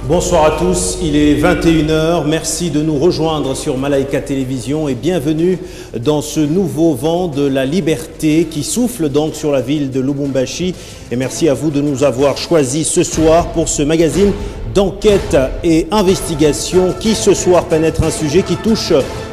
Bonsoir à tous, il est 21 h, merci de nous rejoindre sur Malaika Télévision et bienvenue dans ce nouveau vent de la liberté qui souffle donc sur la ville de Lubumbashi. Et merci à vous de nous avoir choisis ce soir pour ce magazine d'enquête et investigation qui ce soir pénètre un sujet qui touche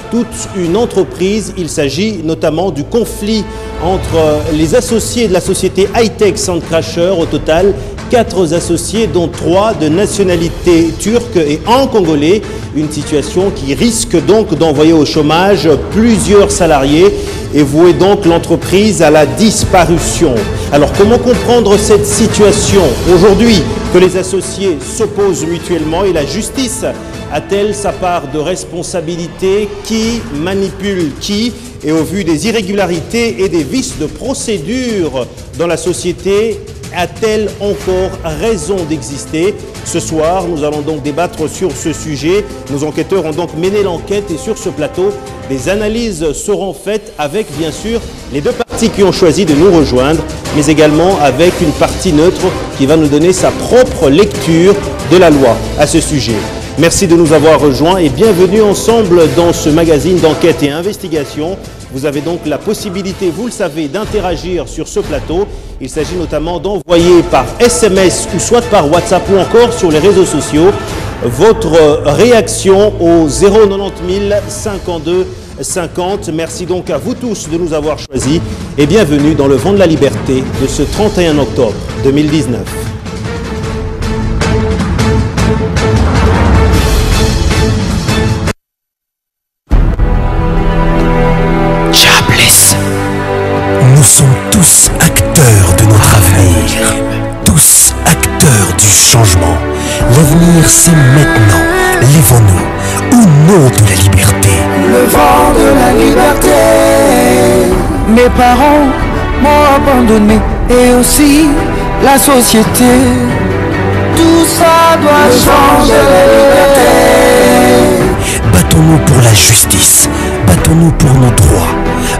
toute une entreprise. Il s'agit notamment du conflit entre les associés de la société Hightech Sandcrasher. Au total, 4 associés, dont 3 de nationalité turque et un congolais. Une situation qui risque donc d'envoyer au chômage plusieurs salariés et vouer donc l'entreprise à la disparition. Alors comment comprendre cette situation aujourd'hui que les associés s'opposent mutuellement et la justice a-t-elle sa part de responsabilité? Qui manipule qui? Et au vu des irrégularités et des vices de procédure dans la société, a-t-elle encore raison d'exister? Ce soir, nous allons donc débattre sur ce sujet. Nos enquêteurs ont donc mené l'enquête et sur ce plateau, des analyses seront faites avec bien sûr les 2 parties qui ont choisi de nous rejoindre, mais également avec une partie neutre qui va nous donner sa propre lecture de la loi à ce sujet. Merci de nous avoir rejoints et bienvenue ensemble dans ce magazine d'enquête et investigation. Vous avez donc la possibilité, vous le savez, d'interagir sur ce plateau. Il s'agit notamment d'envoyer par SMS ou soit par WhatsApp ou encore sur les réseaux sociaux votre réaction au 090 000 52 50. Merci donc à vous tous de nous avoir choisis et bienvenue dans le vent de la liberté de ce 31 octobre 2019. Nous sommes tous acteurs de notre avenir, tous acteurs du changement. L'avenir, c'est maintenant. Lèvons-nous au nom de la liberté. Le vent de la liberté. Mes parents m'ont abandonné et aussi la société. Tout ça doit changer. Battons-nous pour la justice, battons-nous pour nos droits,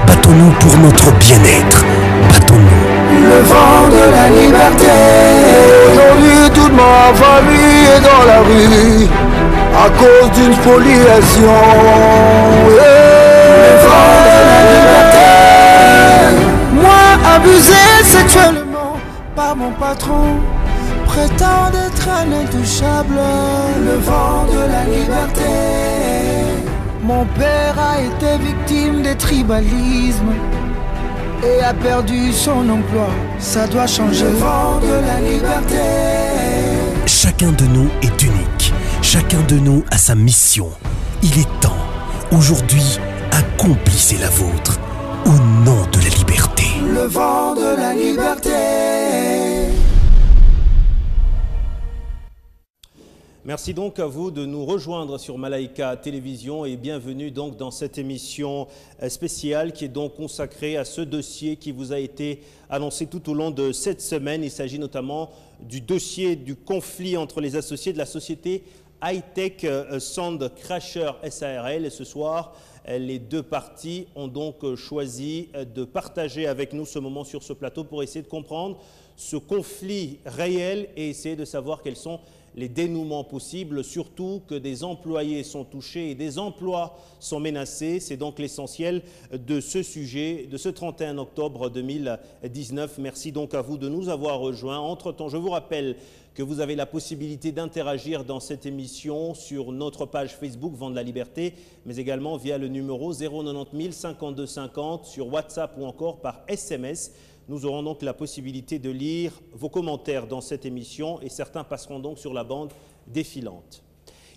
battons-nous pour notre bien-être, battons-nous. Le vent de la liberté. Aujourd'hui toute ma famille est dans la rue à cause d'une spoliation. Le vent de la liberté. Moi abusé sexuellement par mon patron, prétend d'être un intouchable. Le vent de la liberté. Mon père a été victime des tribalismes et a perdu son emploi. Ça doit changer. Le vent de la liberté. Chacun de nous est unique. Chacun de nous a sa mission. Il est temps. Aujourd'hui, accomplissez la vôtre au nom de la liberté. Le vent de la liberté. Merci donc à vous de nous rejoindre sur Malaika Télévision et bienvenue donc dans cette émission spéciale qui est donc consacrée à ce dossier qui vous a été annoncé tout au long de cette semaine. Il s'agit notamment du dossier du conflit entre les associés de la société Hightech Sandcrasher SARL. Et ce soir, les 2 parties ont donc choisi de partager avec nous ce moment sur ce plateau pour essayer de comprendre ce conflit réel et essayer de savoir quels sont les dénouements possibles, surtout que des employés sont touchés et des emplois sont menacés. C'est donc l'essentiel de ce sujet, de ce 31 octobre 2019. Merci donc à vous de nous avoir rejoints. Entre-temps, je vous rappelle que vous avez la possibilité d'interagir dans cette émission sur notre page Facebook Vent de la Liberté, mais également via le numéro 090 000 52 50 sur WhatsApp ou encore par SMS. Nous aurons donc la possibilité de lire vos commentaires dans cette émission et certains passeront donc sur la bande défilante.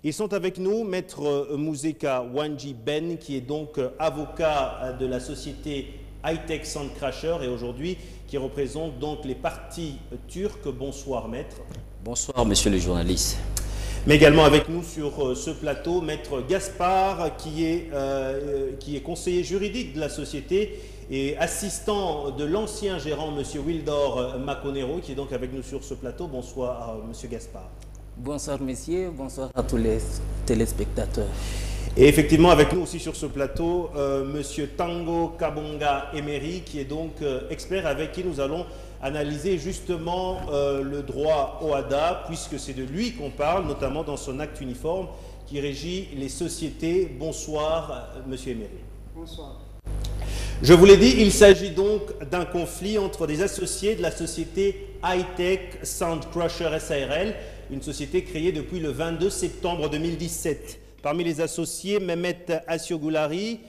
Ils sont avec nous, Maître Mouzeka Wanji Ben, qui est donc avocat de la société Hightech Sandcrasher et aujourd'hui qui représente donc les parties turques. Bonsoir Maître. Bonsoir Monsieur le journaliste. Mais également avec nous sur ce plateau, Maître Gaspard, qui est conseiller juridique de la société et assistant de l'ancien gérant, M. Wildor Maconero, qui est donc avec nous sur ce plateau. Bonsoir, M. Gaspard. Bonsoir, messieurs. Bonsoir à tous les téléspectateurs. Et effectivement, avec nous aussi sur ce plateau, Monsieur Tango Kabonga Emery, qui est donc expert avec qui nous allons analyser justement le droit OHADA, puisque c'est de lui qu'on parle, notamment dans son acte uniforme qui régit les sociétés. Bonsoir, Monsieur Emery. Bonsoir. Je vous l'ai dit, il s'agit donc d'un conflit entre des associés de la société High-Tech Sound Crusher SARL, une société créée depuis le 22 septembre 2017. Parmi les associés, Mehmet Assiogoulari,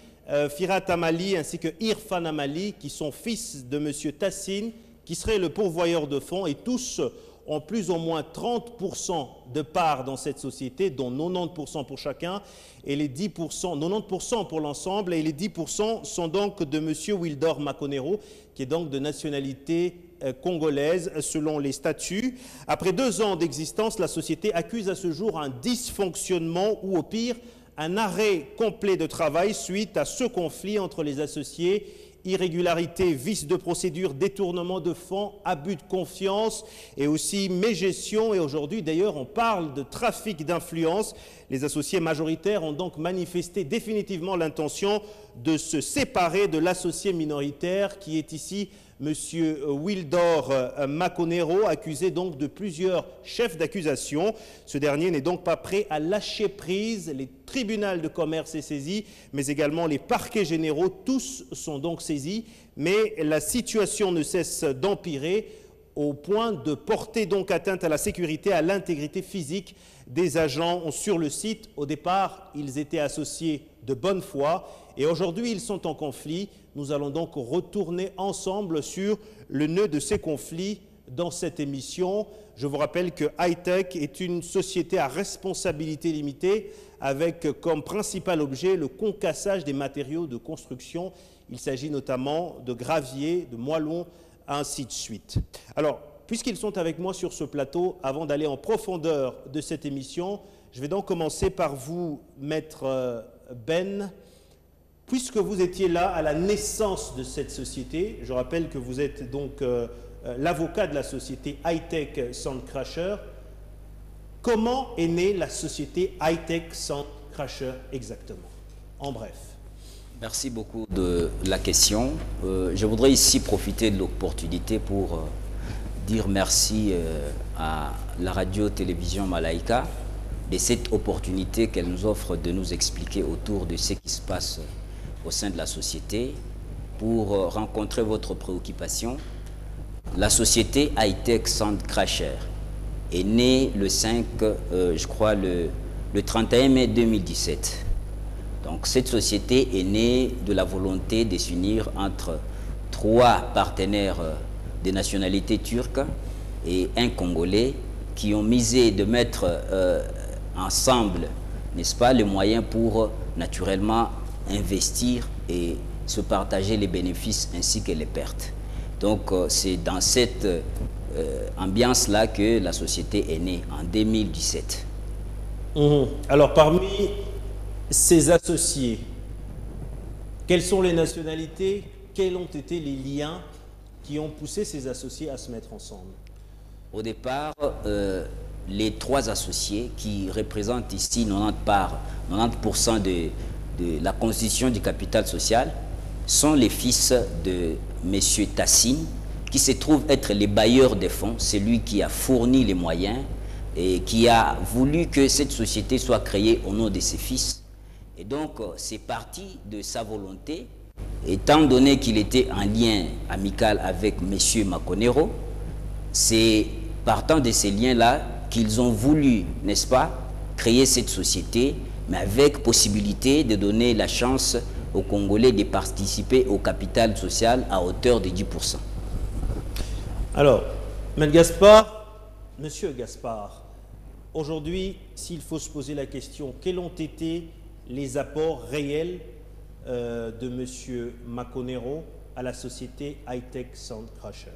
Firat Amali ainsi que Irfan Amali, qui sont fils de M. Tassine, qui serait le pourvoyeur de fonds, et tous ont plus ou moins 30% de parts dans cette société, dont 90% pour chacun, et les 10%, 90% pour l'ensemble, et les 10% sont donc de M. Wildor Makonero, qui est donc de nationalité congolaise selon les statuts. Après 2 ans d'existence, la société accuse à ce jour un dysfonctionnement ou au pire un arrêt complet de travail suite à ce conflit entre les associés. Irrégularité, vice de procédure, détournement de fonds, abus de confiance et aussi mégestion. Et aujourd'hui, d'ailleurs, on parle de trafic d'influence. Les associés majoritaires ont donc manifesté définitivement l'intention de se séparer de l'associé minoritaire qui est ici M. Wildor Makonero, accusé donc de plusieurs chefs d'accusation. Ce dernier n'est donc pas prêt à lâcher prise. Les tribunaux de commerce sont saisis, mais également les parquets généraux, tous sont donc saisis. Mais la situation ne cesse d'empirer au point de porter donc atteinte à la sécurité, à l'intégrité physique des agents sur le site. Au départ, ils étaient associés de bonne foi et aujourd'hui, ils sont en conflit. Nous allons donc retourner ensemble sur le nœud de ces conflits dans cette émission. Je vous rappelle que High-Tech est une société à responsabilité limitée avec comme principal objet le concassage des matériaux de construction. Il s'agit notamment de gravier, de moellons, ainsi de suite. Alors, puisqu'ils sont avec moi sur ce plateau, avant d'aller en profondeur de cette émission, je vais donc commencer par vous, Maître Ben. Puisque vous étiez là à la naissance de cette société, je rappelle que vous êtes donc l'avocat de la société High-Tech Sound Crusher. Comment est née la société High-Tech Sound Crusher exactement? En bref. Merci beaucoup de la question. Je voudrais ici profiter de l'opportunité pour dire merci à la radio-télévision Malaika de cette opportunité qu'elle nous offre de nous expliquer autour de ce qui se passe au sein de la société pour rencontrer votre préoccupation. La société High-Tech Sound Crusher est née le 5, je crois, le 31 mai 2017. Donc cette société est née de la volonté de s'unir entre 3 partenaires de nationalité turque et un Congolais qui ont misé de mettre ensemble, n'est-ce pas, les moyens pour naturellement investir et se partager les bénéfices ainsi que les pertes. Donc c'est dans cette ambiance-là que la société est née en 2017. Alors parmi ces associés, quelles sont les nationalités, quels ont été les liens qui ont poussé ces associés à se mettre ensemble? Au départ, les 3 associés qui représentent ici 90% de la constitution du capital social sont les fils de M. Tassine, qui se trouve être les bailleurs des fonds, c'est lui qui a fourni les moyens et qui a voulu que cette société soit créée au nom de ses fils. Et donc, c'est parti de sa volonté, étant donné qu'il était en lien amical avec M. Makonero, c'est partant de ces liens-là qu'ils ont voulu, n'est-ce pas, créer cette société, mais avec possibilité de donner la chance aux Congolais de participer au capital social à hauteur de 10%. Alors, M. Gaspard, Monsieur Gaspard, aujourd'hui, s'il faut se poser la question, quels ont été les apports réels de M. Makonero à la société High-Tech Sound Crusher?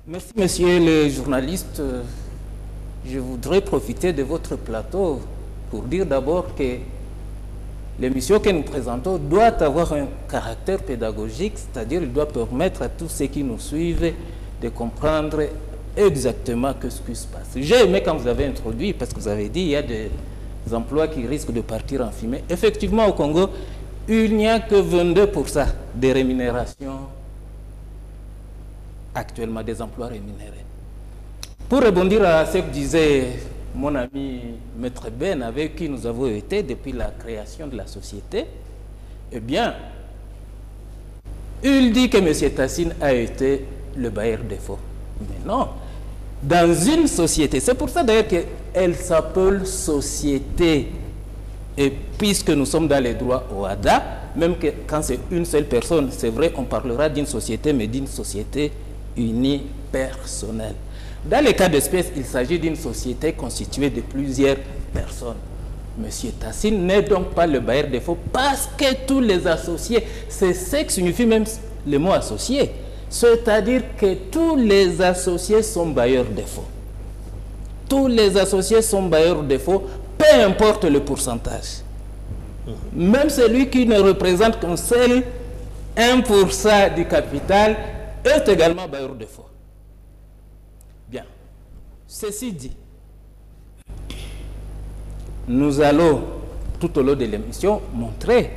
Merci, monsieur le journaliste. Je voudrais profiter de votre plateau pour dire d'abord que l'émission que nous présentons doit avoir un caractère pédagogique, c'est-à-dire il doit permettre à tous ceux qui nous suivent de comprendre exactement ce qui se passe. J'ai aimé quand vous avez introduit, parce que vous avez dit qu'il y a emplois qui risquent de partir en fumée. Effectivement, au Congo, il n'y a que 22% des rémunérations actuellement, des emplois rémunérés. Pour rebondir à ce que disait mon ami Maître Ben, avec qui nous avons été depuis la création de la société, eh bien, il dit que M. Tassine a été le bailleur de fonds. Mais non, dans une société, c'est pour ça d'ailleurs qu'elle s'appelle société. Et puisque nous sommes dans les droits OHADA, même que quand c'est une seule personne, c'est vrai, on parlera d'une société, mais d'une société unipersonnelle. Dans les cas d'espèce, il s'agit d'une société constituée de plusieurs personnes. Monsieur Tassine n'est donc pas le bailleur de fonds parce que tous les associés, c'est ce que signifie même le mot associé. C'est-à-dire que tous les associés sont bailleurs de fonds. Tous les associés sont bailleurs de fonds, peu importe le pourcentage. Même celui qui ne représente qu'un seul 1% du capital est également bailleur de fonds. Bien. Ceci dit, nous allons, tout au long de l'émission, montrer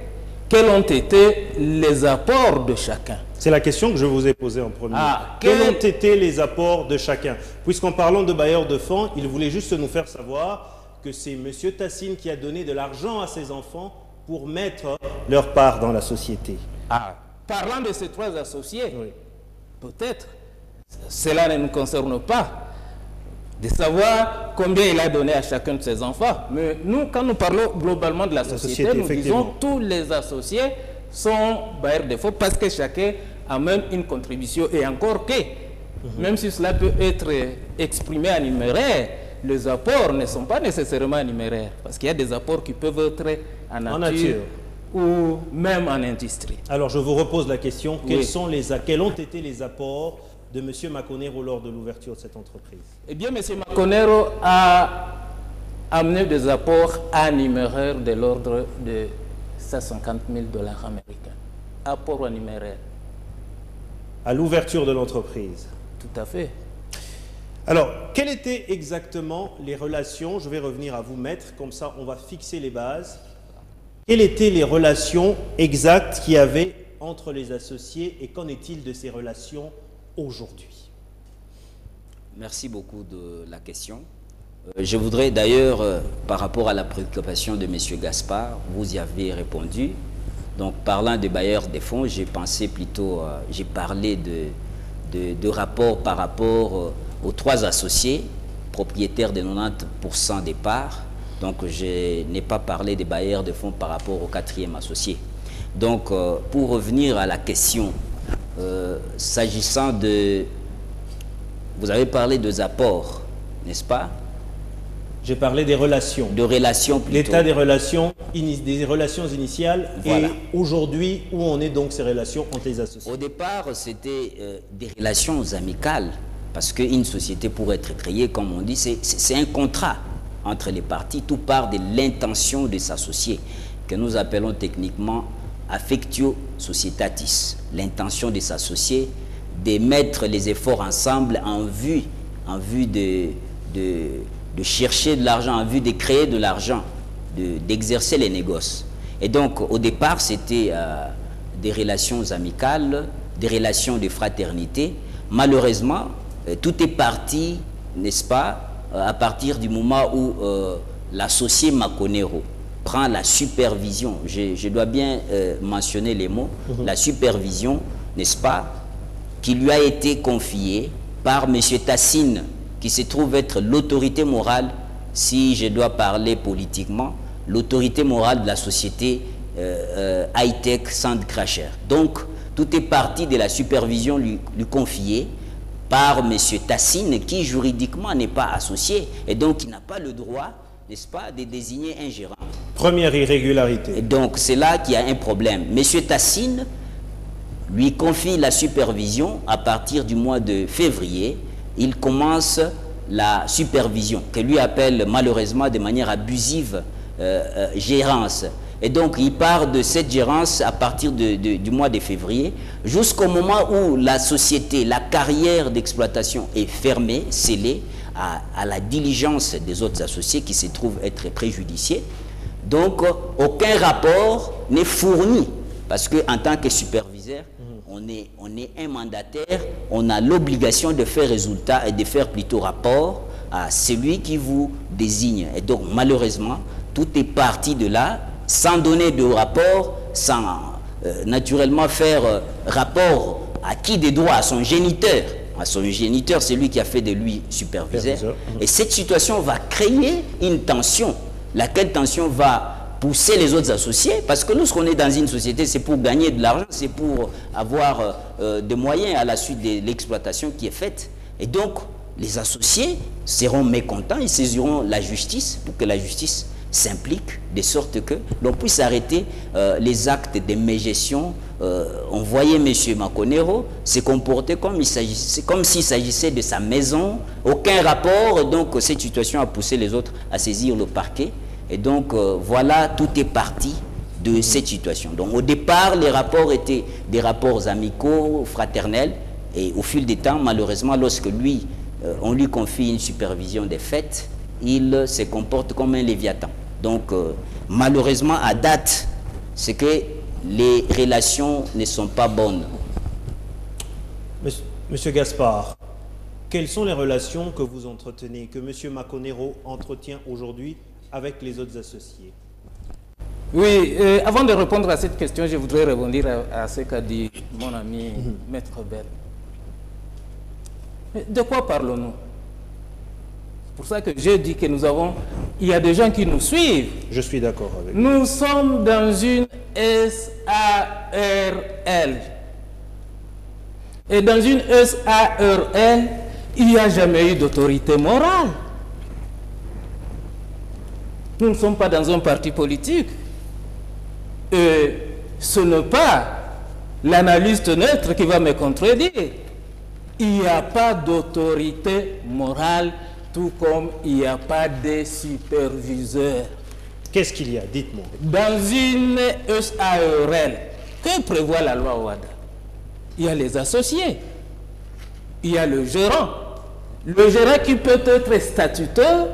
quels ont été les apports de chacun. C'est la question que je vous ai posée en premier. Quels ont été les apports de chacun? Puisqu'en parlant de bailleurs de fonds, il voulait juste nous faire savoir que c'est M. Tassine qui a donné de l'argent à ses enfants pour mettre leur part dans la société. Parlant de ces trois associés, oui, peut-être, cela ne nous concerne pas de savoir combien il a donné à chacun de ses enfants. Mais nous, quand nous parlons globalement de la société, nous disons tous les associés sont bailleurs de fonds parce que chacun amène une contribution. Et encore que, même si cela peut être exprimé en numéraire, les apports ne sont pas nécessairement numéraires. Parce qu'il y a des apports qui peuvent être en nature ou même en industrie. Alors, je vous repose la question. Oui. Quels ont été les apports de M. Maconero lors de l'ouverture de cette entreprise? Eh bien, M. Maconero a amené des apports en numéraire de l'ordre de 150 000 $ américains. Apport en numéraire. À l'ouverture de l'entreprise? Tout à fait. Alors, quelles étaient exactement les relations? Je vais revenir à vous, maître, comme ça on va fixer les bases. Quelles étaient les relations exactes qu'il y avait entre les associés et qu'en est-il de ces relations aujourd'hui? Merci beaucoup de la question. Je voudrais d'ailleurs, par rapport à la préoccupation de M. Gaspard, vous y avez répondu. Donc, parlant des bailleurs des fonds, j'ai pensé plutôt, j'ai parlé de rapport par rapport aux trois associés, propriétaires de 90% des parts. Donc, je n'ai pas parlé des bailleurs de fonds par rapport au quatrième associé. Donc, pour revenir à la question, s'agissant de... Vous avez parlé des apports, n'est-ce pas? J'ai parlé des relations. De relations plutôt. L'état des relations initiales, voilà. Et aujourd'hui, où en est donc ces relations entre les associés? Au départ, c'était des relations amicales, parce qu'une société, pour être créée, comme on dit, c'est un contrat entre les parties. Tout part de l'intention de s'associer, que nous appelons techniquement affectio societatis, l'intention de s'associer, de mettre les efforts ensemble en vue de chercher de l'argent, en vue de créer de l'argent, d'exercer les négoces. Et donc, au départ, c'était des relations amicales, des relations de fraternité. Malheureusement, tout est parti, n'est-ce pas, à partir du moment où l'associé Maconero prend la supervision, je dois bien mentionner les mots, la supervision, n'est-ce pas, qui lui a été confiée par M. Tassine, qui se trouve être l'autorité morale, si je dois parler politiquement, l'autorité morale de la société high-tech Sandcrasher. Donc, tout est parti de la supervision lui confiée par M. Tassine, qui juridiquement n'est pas associé, et donc il n'a pas le droit, n'est-ce pas, de désigner un gérant. Première irrégularité. Et donc, c'est là qu'il y a un problème. M. Tassine lui confie la supervision à partir du mois de février. Il commence la supervision, que lui appelle malheureusement de manière abusive gérance. Et donc, il part de cette gérance à partir du mois de février jusqu'au moment où la société, la carrière d'exploitation est fermée, scellée, à la diligence des autres associés qui se trouvent être préjudiciés. Donc, aucun rapport n'est fourni parce qu'en tant que superviseur, on est un mandataire, on a l'obligation de faire résultat et de faire plutôt rapport à celui qui vous désigne. Et donc, malheureusement, tout est parti de là, sans donner de rapport, sans naturellement faire rapport à qui des droits, à son géniteur. À son géniteur, c'est lui qui a fait de lui superviseur. Et cette situation va créer une tension, laquelle tension va pousser les autres associés, parce que lorsqu'on est dans une société, c'est pour gagner de l'argent, c'est pour avoir des moyens à la suite de l'exploitation qui est faite. Et donc, les associés seront mécontents, ils saisiront la justice pour que la justice s'implique de sorte que l'on puisse arrêter les actes de mégestion. On voyait M. Makonero se comporter comme s'il s'agissait de sa maison, aucun rapport, donc cette situation a poussé les autres à saisir le parquet. Et donc voilà, tout est parti de cette situation. Donc au départ, les rapports étaient des rapports amicaux, fraternels, et au fil du temps, malheureusement, lorsque lui, on lui confie une supervision des faits, il se comporte comme un léviathan. Donc malheureusement, à date, c'est que les relations ne sont pas bonnes. Monsieur Gaspard, quelles sont les relations que vous entretenez, que Monsieur Makonero entretient aujourd'hui avec les autres associés? Oui, avant de répondre à cette question, je voudrais rebondir à ce qu'a dit mon ami Maître Bell. De quoi parlons-nous? C'est pour ça que j'ai dit que il y a des gens qui nous suivent. Je suis d'accord avec vous. Nous sommes dans une SARL. Et dans une SARL, il n'y a jamais eu d'autorité morale. Nous ne sommes pas dans un parti politique. Et ce n'est pas l'analyste neutre qui va me contredire. Il n'y a pas d'autorité morale, tout comme il n'y a pas de superviseur. Qu'est-ce qu'il y a? Dites-moi. Dans une SARL, que prévoit la loi OHADA? Il y a les associés, il y a le gérant. Le gérant qui peut être statutaire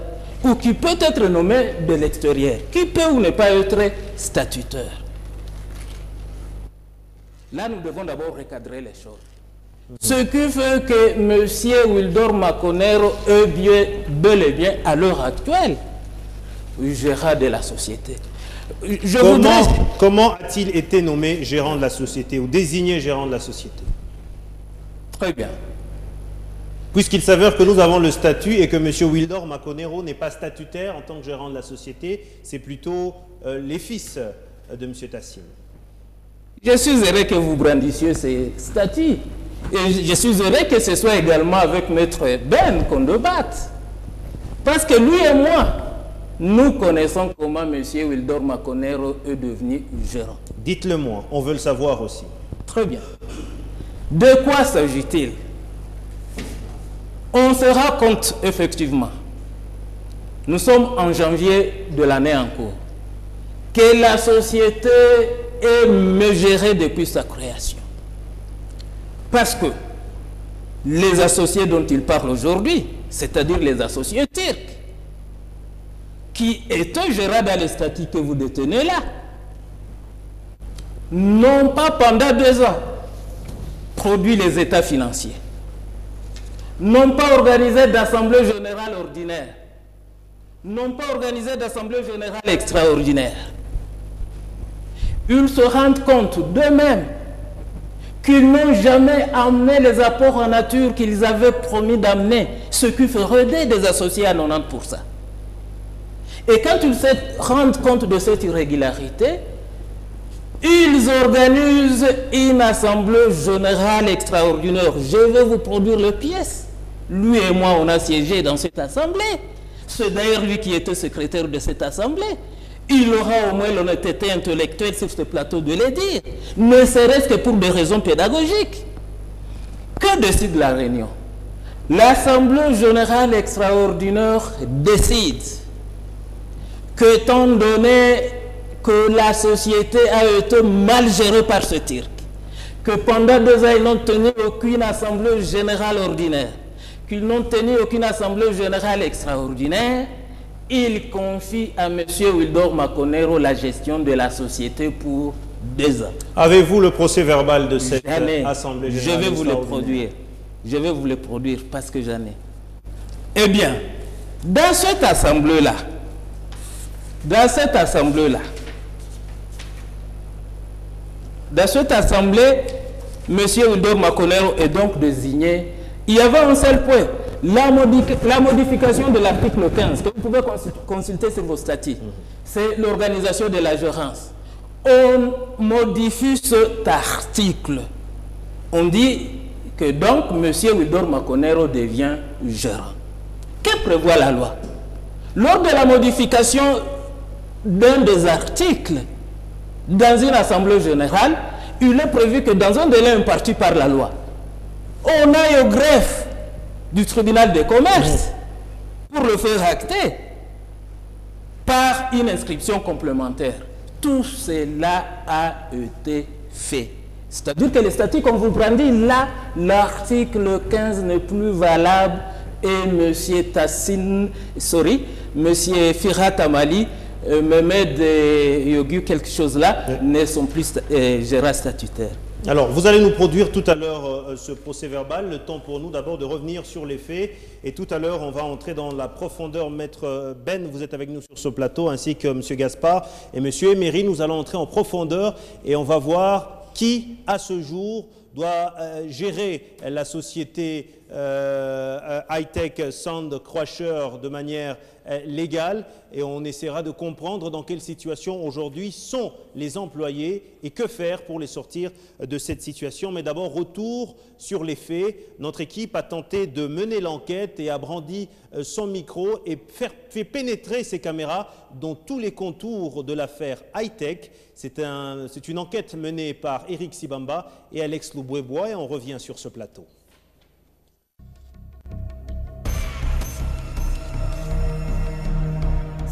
ou qui peut être nommé de l'extérieur, qui peut ou ne pas être statutaire. Là, nous devons d'abord recadrer les choses. Ce qui fait que M. Wildor Makonero est bel et bien, à l'heure actuelle, gérant de la société. Comment a-t-il été nommé gérant de la société ou désigné gérant de la société? Très bien. Puisqu'il s'avère que nous avons le statut et que M. Wildor Makonero n'est pas statutaire en tant que gérant de la société, c'est plutôt les fils de M. Tassim. Je suis heureux que vous brandissiez ces statuts. Et je suis heureux que ce soit également avec Maître Ben qu'on débatte. Parce que lui et moi, nous connaissons comment M. Wildor Makonero est devenu gérant. Dites-le moi, on veut le savoir aussi. Très bien. De quoi s'agit-il? On se rend compte, effectivement, nous sommes en janvier de l'année en cours, que la société est gérée depuis sa création. Parce que les associés dont il parle aujourd'hui, c'est-à-dire les associés turcs, qui étaient gérés dans les statuts que vous détenez là, n'ont pas pendant 2 ans produit les états financiers, n'ont pas organisé d'assemblée générale ordinaire, n'ont pas organisé d'assemblée générale extraordinaire. Ils se rendent compte d'eux-mêmes qu'ils n'ont jamais amené les apports en nature qu'ils avaient promis d'amener, ce qui ferait des associés à 90%. Et quand ils se rendent compte de cette irrégularité, ils organisent une assemblée générale extraordinaire. Je vais vous produire les pièces. Lui et moi, on a siégé dans cette assemblée. C'est d'ailleurs lui qui était secrétaire de cette assemblée. Il aura au moins l'honnêteté intellectuelle sur ce plateau de le dire, ne serait-ce que pour des raisons pédagogiques. Que décide la réunion? L'Assemblée générale extraordinaire décide que, étant donné que la société a été mal gérée par ce Turc, que pendant 2 ans, ils n'ont tenu aucune assemblée générale ordinaire, qu'ils n'ont tenu aucune assemblée générale extraordinaire, ils confient à M. Wildor Makonero la gestion de la société pour 2 ans. Avez-vous le procès verbal de cette assemblée générale? Je vais vous le produire. Je vais vous le produire parce que j'en ai. Eh bien, dans cette assemblée-là, M. Wildor Makonero est donc désigné. Il y avait un seul point, la modification de l'article 15, que vous pouvez consulter sur vos statuts. C'est l'organisation de la gérance. On modifie cet article. On dit que donc M. Wildor Makonero devient gérant. Que prévoit la loi? Lors de la modification d'un des articles dans une assemblée générale, il est prévu que dans un délai imparti par la loi, on aille au greffe du tribunal de commerce pour le faire acter par une inscription complémentaire. Tout cela a été fait. C'est-à-dire que le statut qu'on vous brandit là, l'article 15 n'est plus valable et M. M. Firat Amali, Mehmed Yogu, quelque chose là, ne sont plus gérants statutaires. Alors, vous allez nous produire tout à l'heure ce procès verbal. Le temps pour nous d'abord de revenir sur les faits. Et tout à l'heure, on va entrer dans la profondeur. Maître Ben, vous êtes avec nous sur ce plateau, ainsi que M. Gaspard et M. Emery. Nous allons entrer en profondeur et on va voir qui, à ce jour, doit gérer la société high-tech Sand Crusher de manière légale, et on essaiera de comprendre dans quelle situation aujourd'hui sont les employés et que faire pour les sortir de cette situation. Mais d'abord, retour sur les faits. Notre équipe a tenté de mener l'enquête et a brandi son micro et fait pénétrer ses caméras dans tous les contours de l'affaire high-tech. C'est une enquête menée par Eric Sibamba et Alex Loubouébois, et on revient sur ce plateau.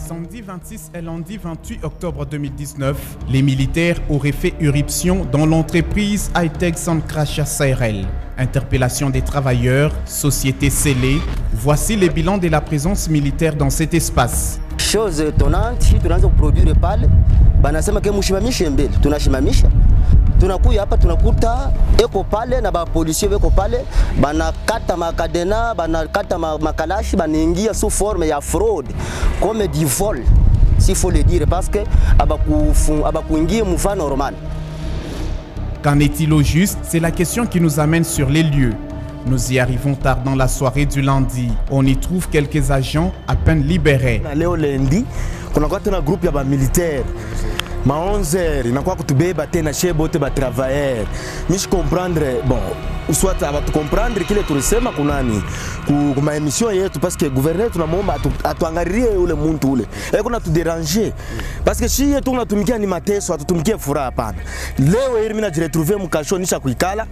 Samedi 26 et lundi 28 octobre 2019, les militaires auraient fait irruption dans l'entreprise High-Tech Sand Crusher SARL. Interpellation des travailleurs, société scellée. Voici les bilans de la présence militaire dans cet espace. Chose étonnante, si tunaanza kuproduire pale, banasema ke mushimamishe mbele, tunashimamisha. Tunakuya hapa tunakuta eko pale na ba policier beko pale, banakata makadena, banakata makalashi, banaingia sous forme ya fraude, comme du vol, s'il faut le dire, parce que abakuingia mouva normal. Qu'en est-il au juste? C'est la question qui nous amène sur les lieux. Nous y arrivons tard dans la soirée du lundi. On y trouve quelques agents à peine libérés. Leo lundi, kuna kwa tena groupe ya ba militaire. Ma 11h, inakuwa kutubeba tena chez bote ba travailleurs. Mishi comprendre, bon, soit abatu comprendre kile tulisema kunani ku ma émission yetu, parce que gouverneur tunamwomba atuangalie ule muntu ule. Kuna tu déranger. Parce que si yetu tunatumikia ni mateso, atutumikie furaha hapana. Leo mimi na retrouver mkasho nisha kuikala,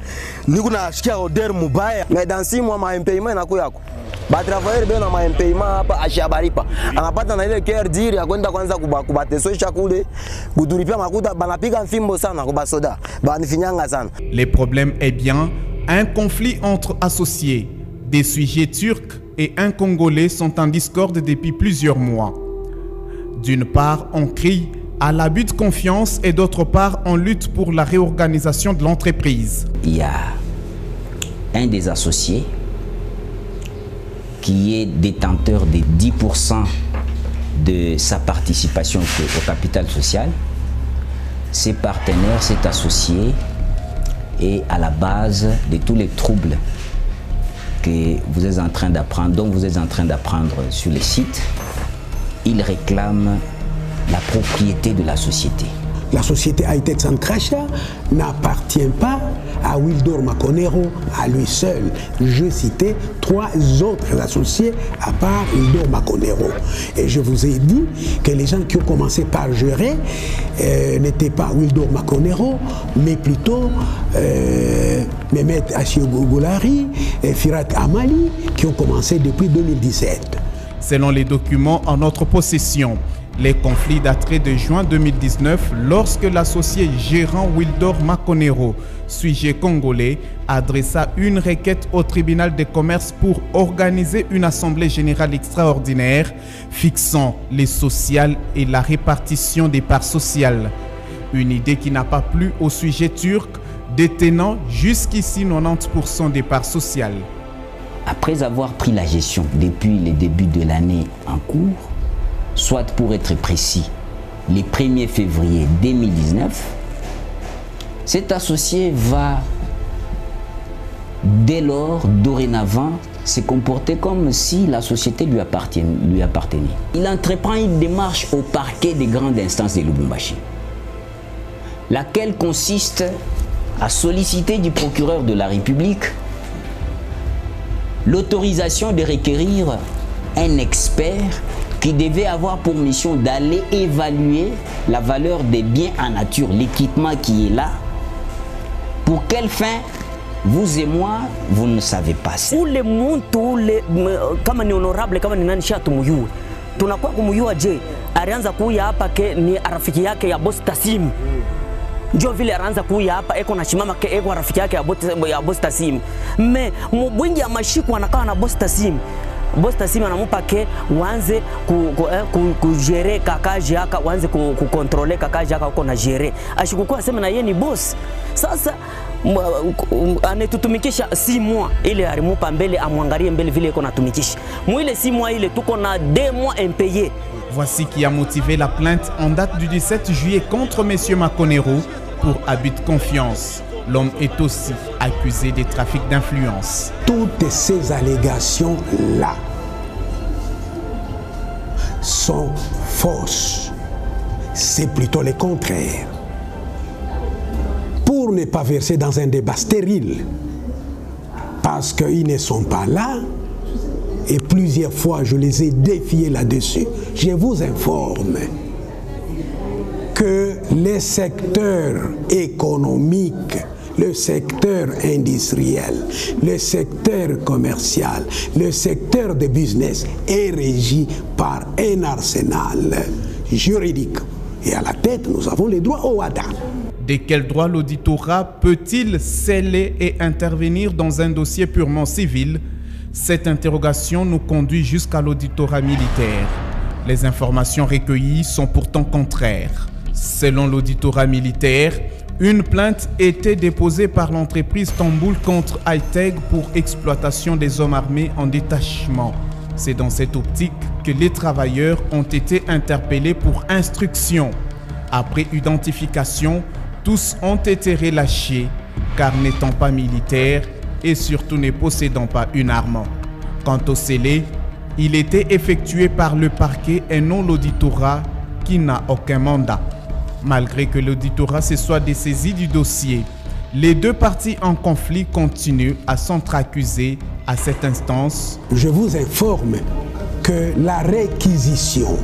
niko na shikia order mubaya. Na dansi mwa ma impayment inakuwa yako. Ba travailleurs bena ma impayment hapa ashabaripa. Anapata na ile care dire ya kwenda kwanza kubatesosha kule. Kuduripia makuta banapiga mfimbo sana kwa soda. Banifinyanga sana. Les problèmes est bien un conflit entre associés. Des sujets turcs et un Congolais sont en discorde depuis plusieurs mois. D'une part, on crie à l'abus de confiance et d'autre part, on lutte pour la réorganisation de l'entreprise. Il y a un des associés qui est détenteur de 10% de sa participation au capital social. Ses partenaires, cet associé, est à la base de tous les troubles que vous êtes en train d'apprendre, dont vous êtes en train d'apprendre sur le site. Il réclame la propriété de la société. La société High-Tech Sand Crusher n'appartient pas à Wildor Makonero à lui seul. Je citais 3 autres associés à part Wildor Makonero. Et je vous ai dit que les gens qui ont commencé par gérer n'étaient pas Wildor Makonero, mais plutôt Mehmet Ashiogolari et Firat Amali qui ont commencé depuis 2017. Selon les documents en notre possession, Les conflits dateraient de juin 2019 lorsque l'associé gérant Wildor Makonero, sujet congolais, adressa une requête au tribunal de commerce pour organiser une assemblée générale extraordinaire fixant les sociales et la répartition des parts sociales. Une idée qui n'a pas plu au sujet turc, détenant jusqu'ici 90% des parts sociales. Après avoir pris la gestion depuis le début de l'année en cours, soit pour être précis, le 1er février 2019, cet associé va dès lors, dorénavant, se comporter comme si la société lui appartenait. Il entreprend une démarche au parquet des grandes instances de Lubumbashi, laquelle consiste à solliciter du procureur de la République l'autorisation de requérir un expert qui devait avoir pour mission d'aller évaluer la valeur des biens en nature, l'équipement qui est là. Pour quelle fin? Vous et moi, vous ne savez pas. Ule muntu kama ni honorable kama ni nani shatumuyua. Tunakuwa kumuyua je, alianza kuja hapa ke ni rafiki yake ya boss Tasim. Ndio vile alianza kuja hapa eko na shimama ke eko rafiki yake ya boss Tasim. Me mwingi ya mashiku anakaa na boss Tasim. Boss Tasim anamupa ke waanze kujere kakaji yaka, waanze kukontrole kakaji yaka uko na jere. Ashikukuwa asema na yeye ni boss. Sasa anetutumikisha 6 mois ile alimupa mbele amwangalie mbele vile iko natumikisha. Mwile 6 mois ile tuko na 2 mois impayés. Voici qui a motivé la plainte en date du 17 juillet contre M. Makonero pour abus de confiance. L'homme est aussi accusé de trafic d'influence. Toutes ces allégations-là sont fausses. C'est plutôt le contraire. Pour ne pas verser dans un débat stérile, parce qu'ils ne sont pas là, et plusieurs fois je les ai défiés là-dessus, je vous informe que les secteurs économiques, le secteur industriel, le secteur commercial, le secteur de business est régi par un arsenal juridique. Et à la tête, nous avons les droits au WADA. De quel droit l'auditorat peut-il sceller et intervenir dans un dossier purement civil? Cette interrogation nous conduit jusqu'à l'auditorat militaire. Les informations recueillies sont pourtant contraires. Selon l'auditorat militaire, une plainte était déposée par l'entreprise Tamboul contre Hightech pour exploitation des hommes armés en détachement. C'est dans cette optique que les travailleurs ont été interpellés pour instruction. Après identification, tous ont été relâchés car n'étant pas militaires et surtout ne possédant pas une arme. Quant au scellé, il était effectué par le parquet et non l'auditorat qui n'a aucun mandat. Malgré que l'auditorat se soit dessaisi du dossier, les deux parties en conflit continuent à s'entre-accuser à cette instance. Je vous informe que la réquisition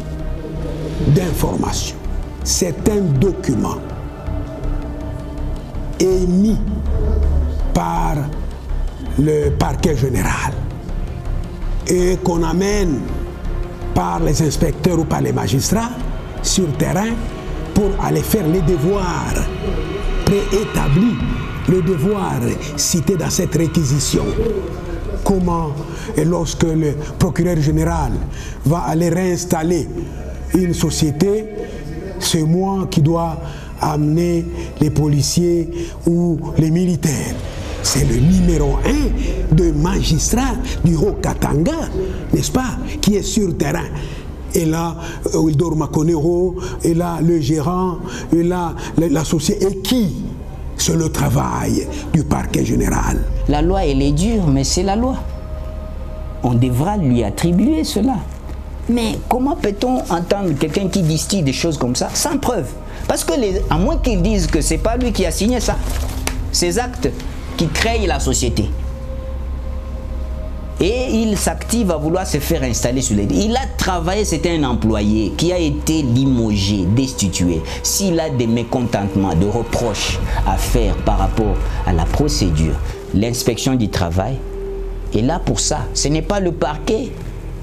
d'informations, c'est un document émis par le parquet général et qu'on amène par les inspecteurs ou par les magistrats sur terrain pour aller faire les devoirs préétablis, les devoirs cités dans cette réquisition. Comment, et lorsque le procureur général va aller réinstaller une société, c'est moi qui dois amener les policiers ou les militaires. C'est le numéro 1 de magistrat du Haut-Katanga, n'est-ce pas, qui est sur terrain. Et là, Wildor Makonero, et là, le gérant, et là, l'associé. Et qui? C'est le travail du parquet général. La loi, elle est dure, mais c'est la loi. On devra lui attribuer cela. Mais comment peut-on entendre quelqu'un qui distille des choses comme ça sans preuve? Parce que, à moins qu'ils disent que ce n'est pas lui qui a signé ça, ces actes qui créent la société. Et il s'active à vouloir se faire installer sur les... Il a travaillé, c'était un employé qui a été limogé, destitué. S'il a des mécontentements, des reproches à faire par rapport à la procédure, l'inspection du travail est là pour ça. Ce n'est pas le parquet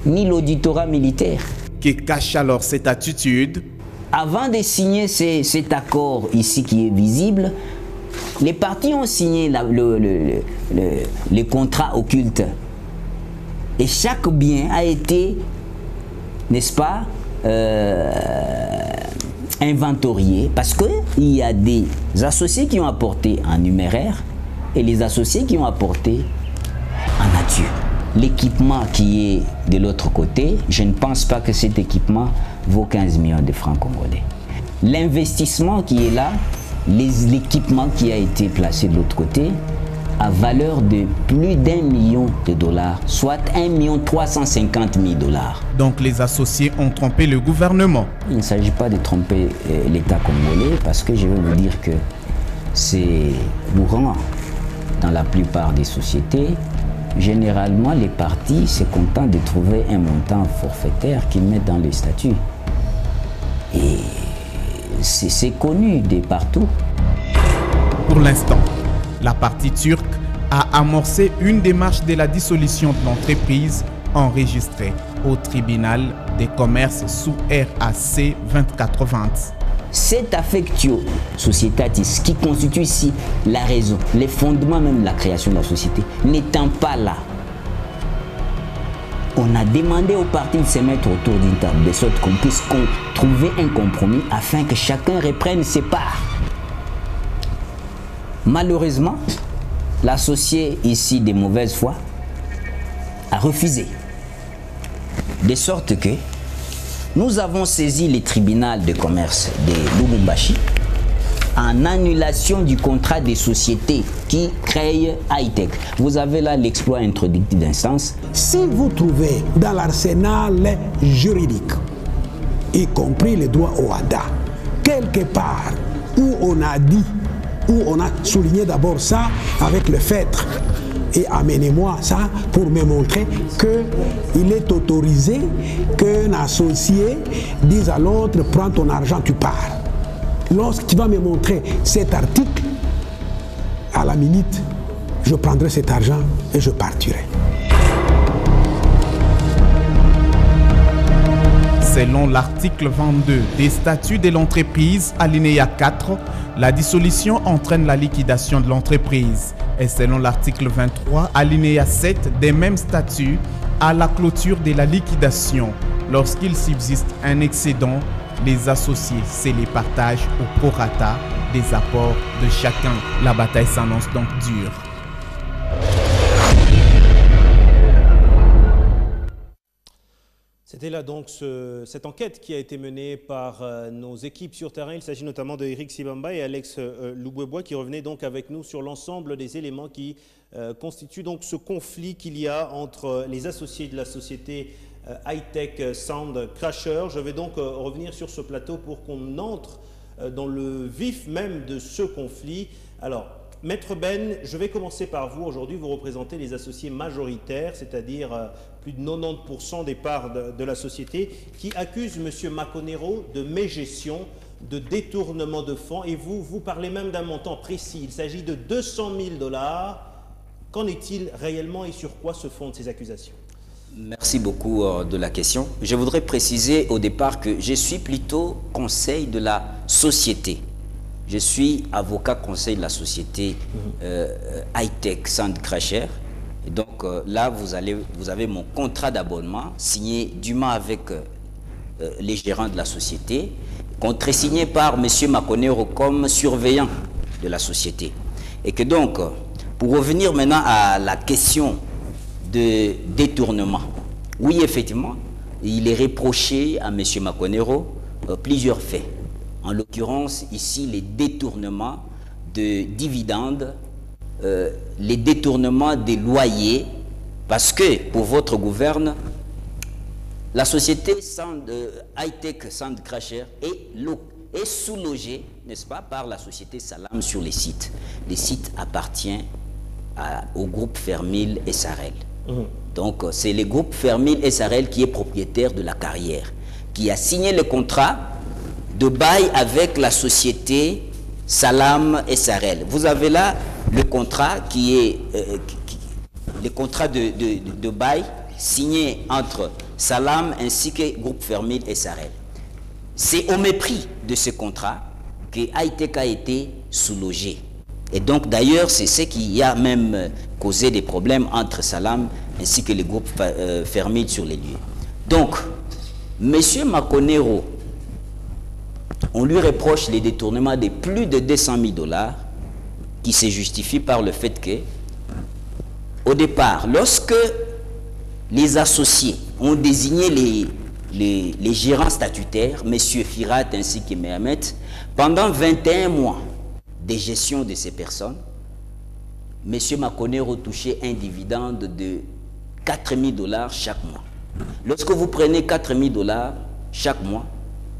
ni l'auditorat militaire. Que cache alors cette attitude? Avant de signer cet accord ici qui est visible, les partis ont signé les contrats occultes. Et chaque bien a été, n'est-ce pas, inventorié, parce qu'il y a des associés qui ont apporté en numéraire et les associés qui ont apporté en nature. L'équipement qui est de l'autre côté, je ne pense pas que cet équipement vaut 15 millions de francs congolais. L'investissement qui est là, l'équipement qui a été placé de l'autre côté, à valeur de plus d'1 million de dollars, soit 1 350 000 dollars. Donc les associés ont trompé le gouvernement. Il ne s'agit pas de tromper l'État congolais, parce que je vais vous dire que c'est courant dans la plupart des sociétés. Généralement, les partis se contentent de trouver un montant forfaitaire qu'ils mettent dans les statuts. Et c'est connu de partout. Pour l'instant, la partie turque a amorcé une démarche de la dissolution de l'entreprise enregistrée au tribunal des commerces sous RAC 2420. Cet affectio societatis qui constitue ici la raison, les fondements même de la création de la société, n'étant pas là, on a demandé aux partis de se mettre autour d'une table de sorte qu'on puisse trouver un compromis afin que chacun reprenne ses parts. Malheureusement, l'associé ici de mauvaise foi a refusé. De sorte que nous avons saisi le tribunal de commerce de Lubumbashi en annulation du contrat des sociétés qui créent high-tech. Vous avez là l'exploit introductif d'instance. Si vous trouvez dans l'arsenal juridique, y compris le droit au ADA, quelque part où on a dit, où on a souligné d'abord ça avec le feutre, et amenez-moi ça pour me montrer qu'il est autorisé qu'un associé dise à l'autre, prends ton argent, tu pars. Lorsque tu vas me montrer cet article, à la minute, je prendrai cet argent et je partirai. Selon l'article 22 des statuts de l'entreprise, alinéa 4, la dissolution entraîne la liquidation de l'entreprise. Et selon l'article 23, alinéa 7 des mêmes statuts, à la clôture de la liquidation, lorsqu'il subsiste un excédent, les associés se les partagent au prorata des apports de chacun. La bataille s'annonce donc dure. C'était là donc cette enquête qui a été menée par nos équipes sur terrain. Il s'agit notamment de Eric Sibamba et Alex Loubouebois qui revenaient donc avec nous sur l'ensemble des éléments qui constituent donc ce conflit qu'il y a entre les associés de la société High-Tech Sound Crasher. Je vais donc revenir sur ce plateau pour qu'on entre dans le vif même de ce conflit. Alors, Maître Ben, je vais commencer par vous. Aujourd'hui, vous représentez les associés majoritaires, c'est-à-dire plus de 90% des parts de la société, qui accusent M. Maconero de mégestion, de détournement de fonds. Et vous parlez même d'un montant précis. Il s'agit de 200 000 $. Qu'en est-il réellement et sur quoi se fondent ces accusations? Merci beaucoup de la question. Je voudrais préciser au départ que je suis plutôt conseil de la société. Je suis avocat conseil de la société High-Tech Sound Crasher. Et donc là, vous avez mon contrat d'abonnement signé dûment avec les gérants de la société, contresigné par M. Maconero comme surveillant de la société. Et que donc, pour revenir maintenant à la question de détournement, oui, effectivement, il est reproché à M. Maconero plusieurs faits. En l'occurrence, ici, les détournements de dividendes, les détournements des loyers, parce que, pour votre gouverne, la société High-Tech Sound Crasher est sous-logée, n'est-ce pas, par la société Salam sur les sites. Les sites appartiennent au groupe Fermil SARL. Donc, c'est le groupe Fermil SARL qui est propriétaire de la carrière, qui a signé le contrat de bail avec la société Salam SARL. Vous avez là le contrat qui est le contrat de bail signé entre Salam ainsi que Groupe Fermil et Sarel. C'est au mépris de ce contrat que AITEC a été sous-logé. Et donc d'ailleurs, c'est ce qui a même causé des problèmes entre Salam ainsi que le groupe Fermil sur les lieux. Donc, M. Makonero, on lui reproche les détournements de plus de 200 000 $ qui se justifient par le fait que, au départ, lorsque les associés ont désigné les gérants statutaires, M. Firat ainsi que Mohamed, pendant 21 mois de gestion de ces personnes, M. Makonero touchait un dividende de 4 000 $ chaque mois. Lorsque vous prenez 4 000 $ chaque mois,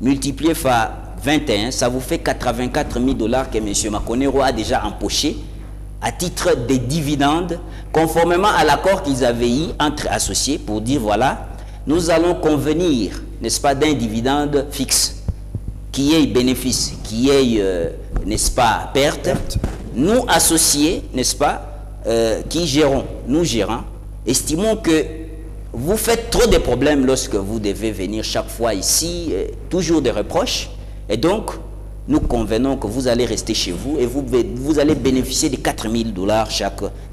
multiplié par 21, ça vous fait 84 000 $ que M. Makonero a déjà empoché à titre de dividendes, conformément à l'accord qu'ils avaient eu entre associés pour dire voilà, nous allons convenir, n'est-ce pas, d'un dividende fixe, qui ait bénéfice, qui ait, n'est-ce pas, perte. Nous, associés, n'est-ce pas, qui gérons, nous gérants, estimons que vous faites trop de problèmes lorsque vous devez venir chaque fois ici, toujours des reproches, et donc nous convenons que vous allez rester chez vous et vous allez bénéficier de 4 000 $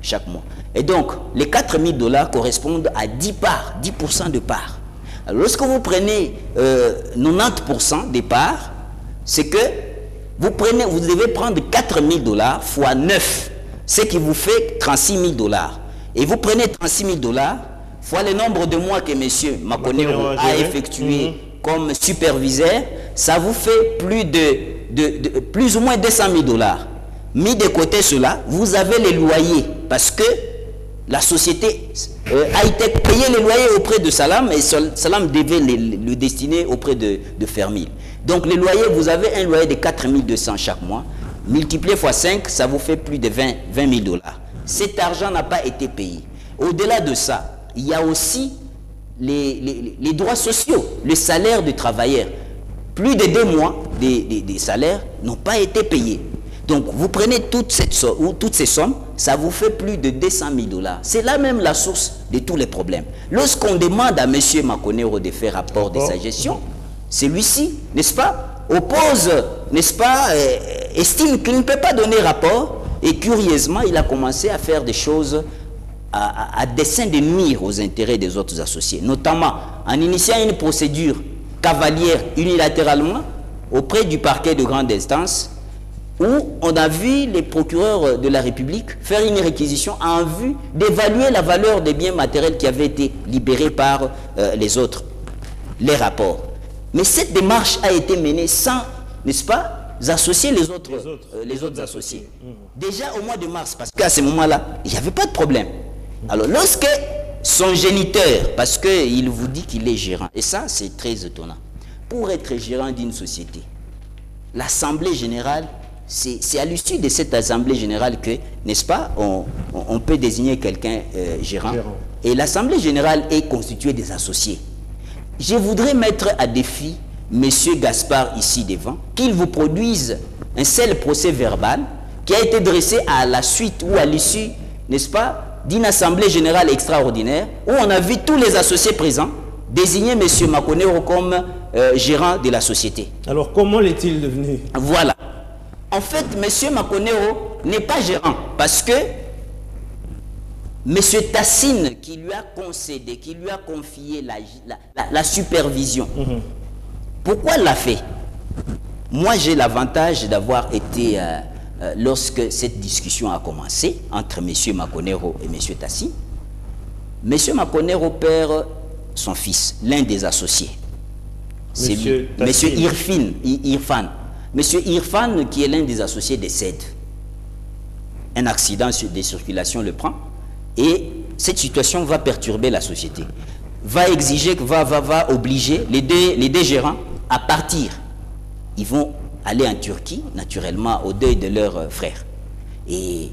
chaque mois. Et donc, les 4 000 $ correspondent à 10 parts, 10% de parts. Alors, lorsque vous prenez 90% des parts, c'est que vous devez prendre 4 000 $ fois 9, ce qui vous fait 36 000 $. Et vous prenez 36 000 $ fois le nombre de mois que M. Makonero a effectué comme superviseur, ça vous fait plus ou moins 200 000 $. Mis de côté cela, vous avez les loyers, parce que la société AITEC payait les loyers auprès de Salam et Salam devait le destiner auprès de Fermil. Donc les loyers, vous avez un loyer de 4 200 chaque mois, multiplié fois 5, ça vous fait plus de 20 000 $. Cet argent n'a pas été payé. Au-delà de ça, il y a aussi les droits sociaux, le salaire des travailleurs. Plus de 2 mois des salaires n'ont pas été payés. Donc vous prenez toutes ces sommes, ça vous fait plus de 200 000 $. C'est là même la source de tous les problèmes. Lorsqu'on demande à M. Makonero de faire rapport de sa gestion, celui-ci, n'est-ce pas, oppose, n'est-ce pas, estime qu'il ne peut pas donner rapport, et curieusement, il a commencé à faire des choses à dessein de nuire aux intérêts des autres associés, notamment en initiant une procédure cavalière unilatéralement auprès du parquet de grande instance, où on a vu les procureurs de la République faire une réquisition en vue d'évaluer la valeur des biens matériels qui avaient été libérés par les autres, les rapports. Mais cette démarche a été menée sans, n'est-ce pas, associer les autres associés. Déjà au mois de mars, parce qu'à ce moment-là, il n'y avait pas de problème. Alors lorsque son géniteur, parce qu'il vous dit qu'il est gérant, et ça c'est très étonnant, pour être gérant d'une société, l'Assemblée générale, c'est à l'issue de cette Assemblée générale que, n'est-ce pas, on peut désigner quelqu'un gérant. Et l'Assemblée générale est constituée des associés. Je voudrais mettre à défi M. Gaspard ici devant, qu'il vous produise un seul procès verbal qui a été dressé à la suite ou à l'issue, n'est-ce pas, d'une assemblée générale extraordinaire où on a vu tous les associés présents désigner M. Makonero comme gérant de la société. Alors comment l'est-il devenu? Voilà. En fait, M. Makonero n'est pas gérant parce que M. Tassine, qui lui a concédé, qui lui a confié la supervision, pourquoi l'a fait? Moi, j'ai l'avantage d'avoir été, lorsque cette discussion a commencé entre M. Makonero et M. Tassine, M. Makonero perd son fils, l'un des associés. C'est M. Irfan. M. Irfan, qui est l'un des associés, décède. Un accident de circulation le prend. Et cette situation va perturber la société. Va exiger, va obliger les deux gérants à partir. Ils vont aller en Turquie, naturellement, au deuil de leur frère. Et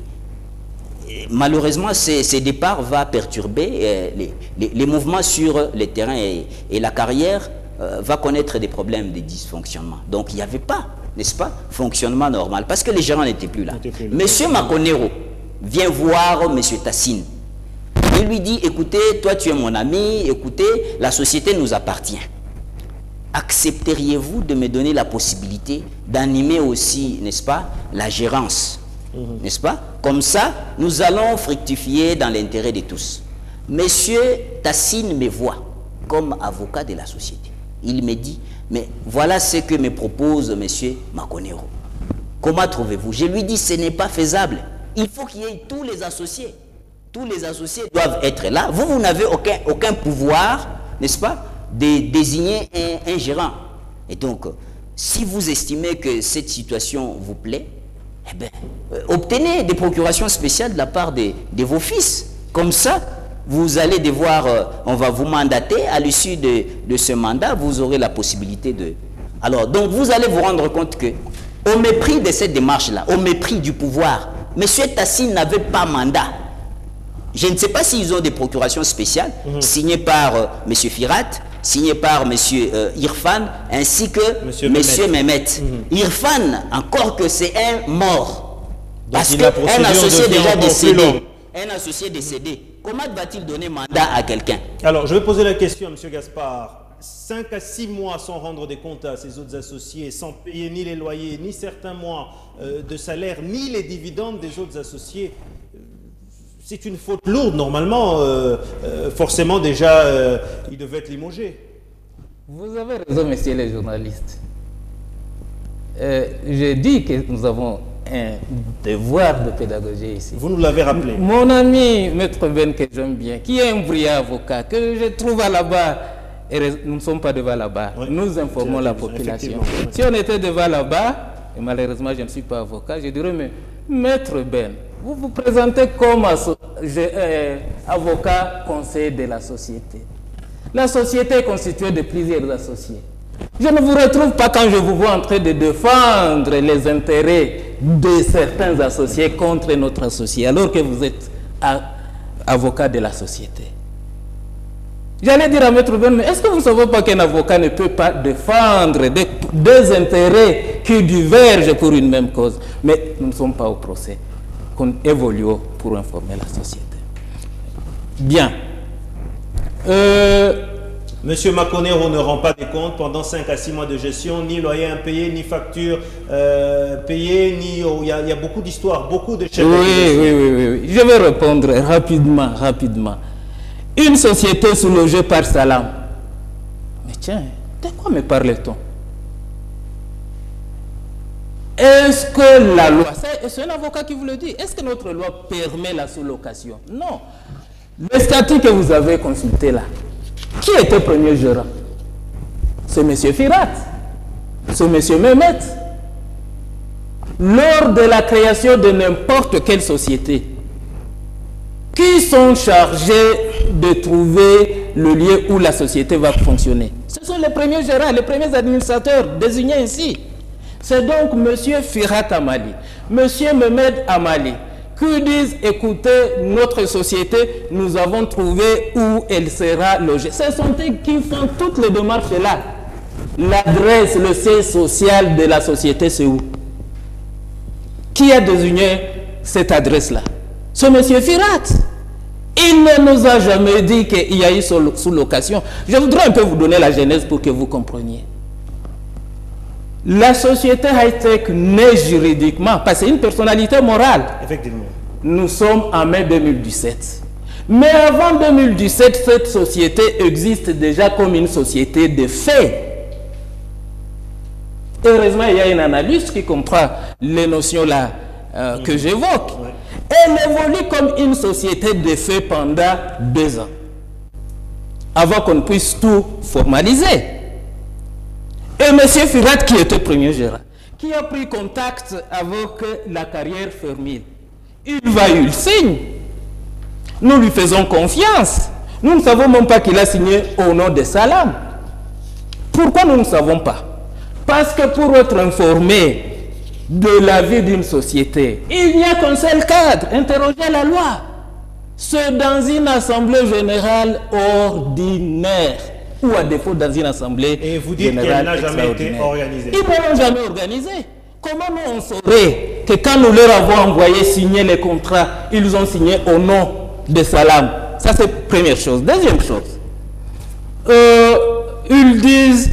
malheureusement, ce départ va perturber les mouvements sur le terrain et la carrière va connaître des problèmes de dysfonctionnement. Donc, il n'y avait pas, n'est-ce pas, fonctionnement normal, parce que les gérants n'étaient plus là. Monsieur Makonero vient voir M. Tassine Il lui dit, écoutez, toi tu es mon ami, écoutez, la société nous appartient. Accepteriez-vous de me donner la possibilité d'animer aussi, n'est-ce pas, la gérance, n'est-ce pas? Comme ça, nous allons fructifier dans l'intérêt de tous. Monsieur Tassine me voit comme avocat de la société. Il me dit, mais voilà ce que me propose monsieur Makonero. Comment trouvez-vous? Je lui dis, ce n'est pas faisable. Il faut qu'il y ait tous les associés. Tous les associés doivent être là. Vous n'avez aucun pouvoir, n'est-ce pas, de désigner un gérant. Et donc, si vous estimez que cette situation vous plaît, eh bien, obtenez des procurations spéciales de la part de vos fils. Comme ça, vous allez devoir, on va vous mandater. À l'issue de ce mandat, vous aurez la possibilité de... Alors, donc, vous allez vous rendre compte que, au mépris de cette démarche-là, au mépris du pouvoir, M. Tassine n'avait pas mandat. Je ne sais pas s'ils ont des procurations spéciales signées par M. Firat, signées par M. Irfan, ainsi que M. Mehmet. Irfan, encore que c'est un mort. Donc parce qu'un associé déjà décédé. Un associé décédé. Comment va-t-il donner mandat à quelqu'un? Alors, je vais poser la question à M. Gaspard. 5 à 6 mois sans rendre des comptes à ses autres associés, sans payer ni les loyers, ni certains mois de salaire, ni les dividendes des autres associés, c'est une faute lourde. Normalement, forcément déjà, il devait être limogé. Vous avez raison, messieurs les journalistes. J'ai dit que nous avons un devoir de pédagogie ici. Vous nous l'avez rappelé. Mon ami, Maître Ben, que j'aime bien, qui est un brillant avocat, que je trouve à la barre, et nous ne sommes pas devant la barre, nous informons la population. Si on était devant la barre, et malheureusement je ne suis pas avocat, je dirais, mais Maître Ben, vous vous présentez comme avocat conseiller de la société. La société est constituée de plusieurs associés. Je ne vous retrouve pas quand je vous vois en train de défendre les intérêts de certains associés contre notre associé, alors que vous êtes avocat de la société. J'allais dire à Maître Ben, mais est-ce que vous ne savez pas qu'un avocat ne peut pas défendre deux intérêts qui divergent pour une même cause? Mais nous ne sommes pas au procès. Qu'on évolue pour informer la société. Bien. Monsieur Makonero ne rend pas des comptes pendant 5 à 6 mois de gestion, ni loyer impayé, ni facture payée, ni... Il y a beaucoup d'histoires, beaucoup de chefs. Oui. Je vais répondre rapidement. Une société sous-logée par Salam. Mais tiens, de quoi me parle-t-on? Est-ce que la loi, c'est un avocat qui vous le dit, est-ce que notre loi permet la sous-location? Non. Le statut que vous avez consulté là, qui était premier gérant? C'est M. Firat, c'est M. Mehmet. Lors de la création de n'importe quelle société, qui sont chargés de trouver le lieu où la société va fonctionner? Ce sont les premiers gérants, les premiers administrateurs désignés ici. C'est donc M. Firat Amali, M. Mehmet Amali, qui disent, écoutez, notre société, nous avons trouvé où elle sera logée. Ce sont eux qui font toutes les démarches là. L'adresse, le siège social de la société, c'est où? Qui a désigné cette adresse-là? C'est M. Firat. Il ne nous a jamais dit qu'il y a eu sous-location. Je voudrais un peu vous donner la genèse pour que vous compreniez. La société high-tech naît juridiquement parce que c'est une personnalité morale. Effectivement. Nous sommes en mai 2017. Mais avant 2017, cette société existe déjà comme une société de fait. Heureusement, il y a une analyse qui comprend les notions là que j'évoque. Elle évolue comme une société de fait pendant 2 ans. Avant qu'on puisse tout formaliser. Et M. Firat, qui était premier gérant, qui a pris contact avec la carrière fermile, il va, il signe. Nous lui faisons confiance. Nous ne savons même pas qu'il a signé au nom de Salam. Pourquoi nous ne savons pas? Parce que pour être informé de la vie d'une société, il n'y a qu'un seul cadre, interroger la loi. C'est dans une assemblée générale ordinaire, ou à défaut dans une assemblée générale. Et vous dites qu'elle n'a jamais été organisée. Ils ne l'ont jamais organisée. Comment nous on saurait que quand nous leur avons envoyé signer les contrats, ils ont signé au nom de Salam? Ça, c'est première chose. Deuxième chose, ils disent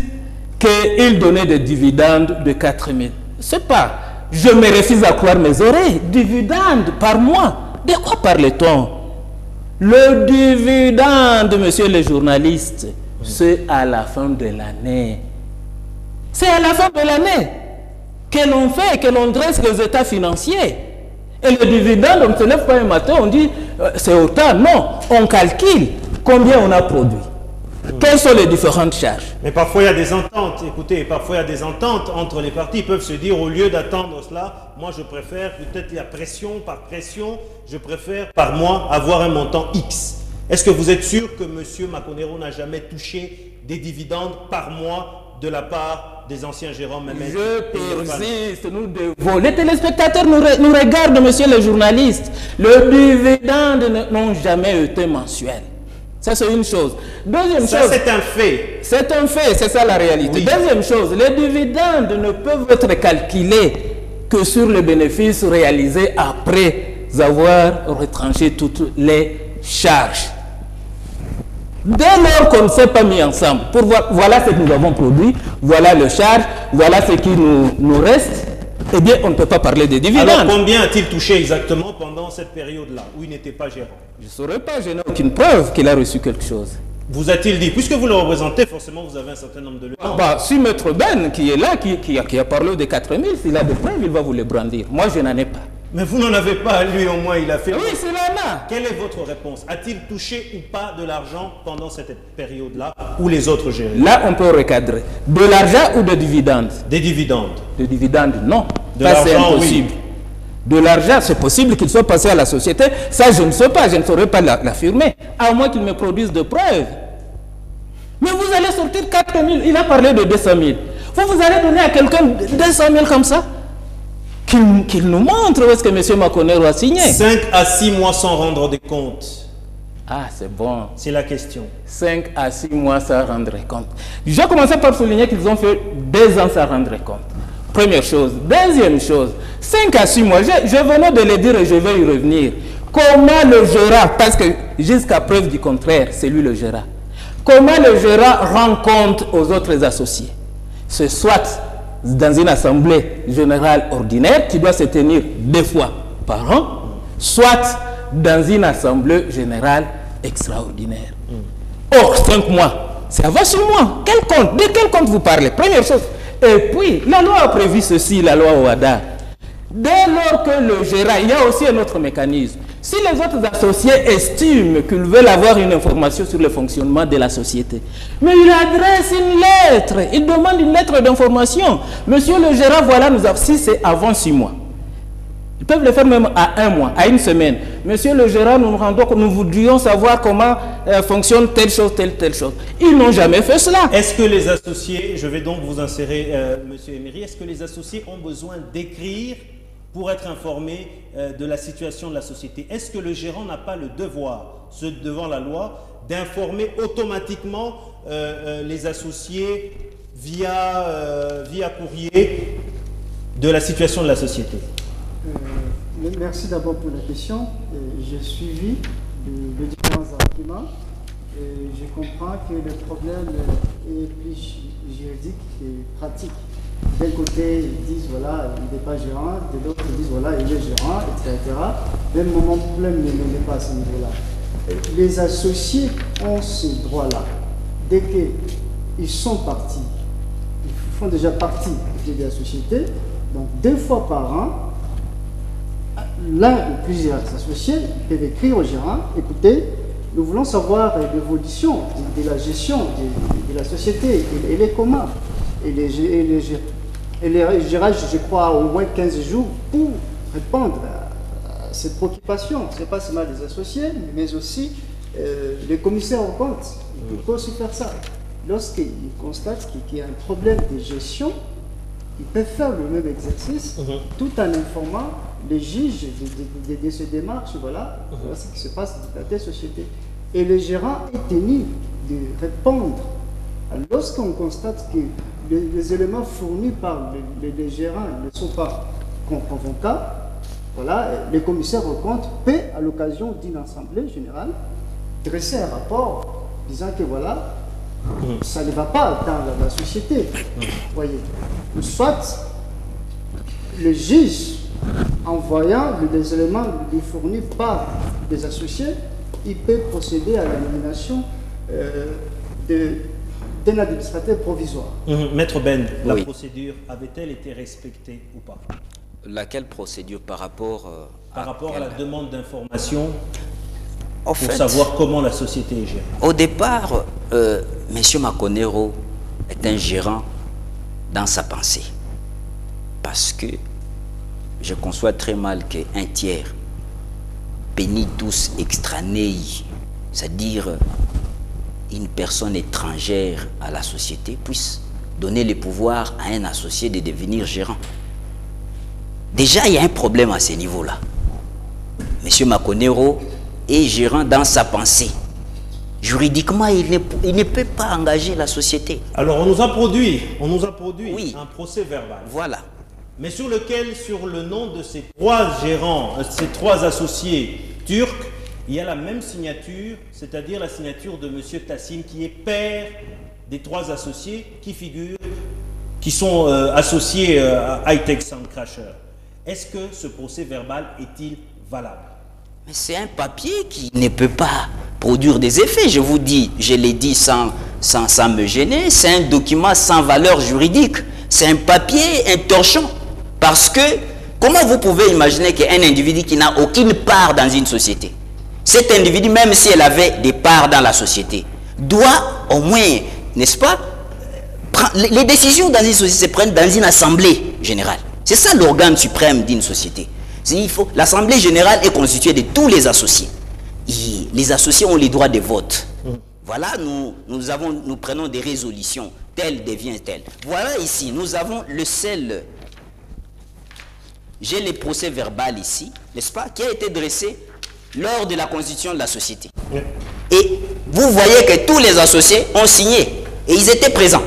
qu'ils donnaient des dividendes de 4 000. C'est pas, je me refuse à croire mes oreilles. Dividendes par mois. De quoi parle-t-on? Le dividende, monsieur le journaliste, c'est à la fin de l'année. C'est à la fin de l'année que l'on fait, que l'on dresse les états financiers. Et le dividende, on ne se lève pas un matin, on dit c'est autant. Non, on calcule combien on a produit. Quelles sont les différentes charges? Mais parfois il y a des ententes, écoutez, parfois il y a des ententes entre les partis. Ils peuvent se dire, au lieu d'attendre cela, moi je préfère, peut-être la pression par pression, je préfère par mois avoir un montant X. Est-ce que vous êtes sûr que M. Makonero n'a jamais touché des dividendes par mois de la part des anciens gérants? Je persiste, nous devons. Les téléspectateurs nous regardent, monsieur le journaliste. Le dividende n'ont jamais été mensuel. Ça, c'est une chose. Deuxième chose. Ça, c'est un fait. C'est un fait, c'est ça la réalité. Oui. Deuxième chose, les dividendes ne peuvent être calculés que sur les bénéfices réalisés après avoir retranché toutes les charges. Dès lors qu'on ne s'est pas mis ensemble, pour voir, voilà ce que nous avons produit, voilà le charge, voilà ce qui nous reste, eh bien, on ne peut pas parler de dividendes. Alors, combien a-t-il touché exactement pendant cette période-là, où il n'était pas gérant? Je ne saurais pas, je n'ai aucune preuve qu'il a reçu quelque chose. Vous a-t-il dit, puisque vous le représentez, forcément vous avez un certain nombre de leçons. Si Maître Ben, qui est là, qui a parlé de 4 000, s'il a des preuves, il va vous les brandir. Moi, je n'en ai pas. Mais vous n'en avez pas, lui au moins il a fait... Oui, c'est là. Quelle est votre réponse? A-t-il touché ou pas de l'argent pendant cette période-là, ou les autres gérés? Là, on peut recadrer. De l'argent ou de dividendes? Des dividendes. De dividendes, non. De l'argent, oui. De l'argent, c'est possible qu'il soit passé à la société. Ça, je ne sais pas, je ne saurais pas l'affirmer, à moins qu'il me produise de preuves. Mais vous allez sortir 4 000, il a parlé de 200 000. Vous allez donner à quelqu'un 200 000 comme ça? Qu'il nous montre où est-ce que M. Makonero a signé. 5 à 6 mois sans rendre des comptes. Ah, c'est bon. C'est la question. 5 à 6 mois sans rendre compte. Je vais commencer par souligner qu'ils ont fait 2 ans sans rendre compte. Première chose. Deuxième chose, 5 à 6 mois, je venais de le dire et je vais y revenir. Comment le gérant, parce que jusqu'à preuve du contraire, c'est lui le gérant. Comment le gérant rend compte aux autres associés? C'est soit dans une assemblée générale ordinaire qui doit se tenir 2 fois par an, soit dans une assemblée générale extraordinaire. Or, 5 mois, c'est avant 6 mois. Quel compte? De quel compte vous parlez? Première chose. Et puis, la loi a prévu ceci, la loi OHADA. Dès lors que le gérant, il y a aussi un autre mécanisme. Si les autres associés estiment qu'ils veulent avoir une information sur le fonctionnement de la société, mais il adresse une lettre, il demande une lettre d'information. Monsieur le gérant, voilà, nous avons, si c'est avant 6 mois. Ils peuvent le faire même à 1 mois, à 1 semaine. Monsieur le gérant, nous voudrions savoir comment fonctionne telle chose, telle chose. Ils n'ont jamais fait cela. Est-ce que les associés, je vais donc vous insérer, Monsieur Emery, est-ce que les associés ont besoin d'écrire pour être informés de la situation de la société? Est-ce que le gérant n'a pas le devoir, devant la loi, d'informer automatiquement les associés via courrier de la situation de la société? Merci d'abord pour la question. J'ai suivi les différents arguments et je comprends que le problème est plus juridique et pratique. D'un côté, ils disent voilà, il n'est pas gérant, de l'autre, ils disent voilà, il est gérant, etc. Même mon problème n'est pas à ce niveau-là. Les associés ont ce droit-là. Dès qu'ils sont partis, ils font déjà partie de la société, donc 2 fois par an, l'un ou plusieurs associés peuvent écrire au gérant, écoutez, nous voulons savoir l'évolution de la gestion de la société, et les comment. Et les gérants, je crois, au moins 15 jours pour répondre à cette préoccupation. Ce n'est pas seulement les associés, mais aussi les commissaires aux comptes. Ils peuvent aussi faire ça. Lorsqu'ils constatent qu'il y a un problème de gestion, ils peuvent faire le même exercice tout en informant les juges de ces démarches. Voilà, voilà ce qui se passe dans telle société. Et le gérant est tenu de répondre. Lorsqu'on constate que les éléments fournis par les gérants ne sont pas convaincants, voilà, les commissaires aux comptes paient à l'occasion d'une assemblée générale dresser un rapport disant que voilà, ça ne va pas dans la société. Voyez. Soit le juge, en voyant les éléments lui fournis par des associés, il peut procéder à la nomination d'un administrateur provisoire. Maître Ben, la procédure avait-elle été respectée ou pas? Laquelle procédure par rapport à la demande d'information pour savoir comment la société est gérée? Au départ, M. Makonero est un gérant dans sa pensée. Parce que je conçois très mal qu'un tiers, penitus extranei, c'est-à-dire une personne étrangère à la société, puisse donner le pouvoir à un associé de devenir gérant. Déjà, il y a un problème à ce niveau-là. M. Makonero est gérant dans sa pensée. Juridiquement, il ne peut pas engager la société. Alors, on nous a produit un procès verbal. Voilà. Mais sur lequel, sur le nom de ces trois gérants, ces trois associés turcs, il y a la même signature, c'est-à-dire la signature de M. Tassine, qui est père des trois associés qui sont associés à High-Tech Sound Crasher. Est-ce que ce procès verbal est-il valable? Mais c'est un papier qui ne peut pas produire des effets, je vous dis, je l'ai dit sans me gêner, c'est un document sans valeur juridique, c'est un papier, un torchon. Parce que, comment vous pouvez imaginer qu'un individu qui n'a aucune part dans une société, cet individu, même si elle avait des parts dans la société, doit au moins, n'est-ce pas, les décisions dans une société se prennent dans une assemblée générale. C'est ça l'organe suprême d'une société. L'assemblée générale est constituée de tous les associés. Et les associés ont les droits de vote. Voilà, nous prenons des résolutions, telle devient telle. Voilà ici, nous avons le seul... J'ai le procès verbal ici, n'est-ce pas, qui a été dressé lors de la constitution de la société. Et vous voyez que tous les associés ont signé et ils étaient présents.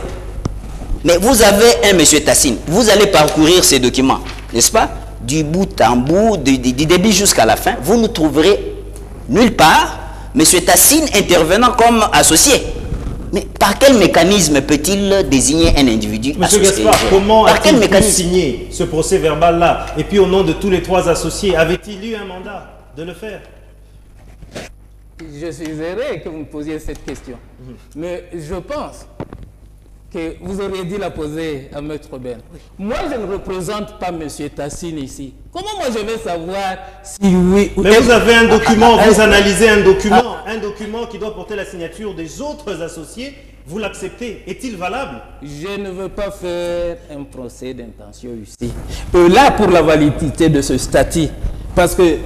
Mais vous avez un monsieur Tassine, vous allez parcourir ces documents, n'est-ce pas, du bout en bout, du début jusqu'à la fin, vous ne trouverez nulle part monsieur Tassine intervenant comme associé. Mais par quel mécanisme peut-il désigner un individu Monsieur associé? Gaspard, comment a-t-il pu signer ce procès verbal-là? Et puis au nom de tous les trois associés, avait-il eu un mandat de le faire? Je suis heureux que vous me posiez cette question. Mais je pense que vous auriez dû la poser à Maître Ben. Moi, je ne représente pas M. Tassine ici. Comment moi je vais savoir si oui ou non? Mais vous avez un document, vous analysez un document qui doit porter la signature des autres associés, vous l'acceptez. Est-il valable? Je ne veux pas faire un procès d'intention ici. Là, pour la validité de ce statut, parce que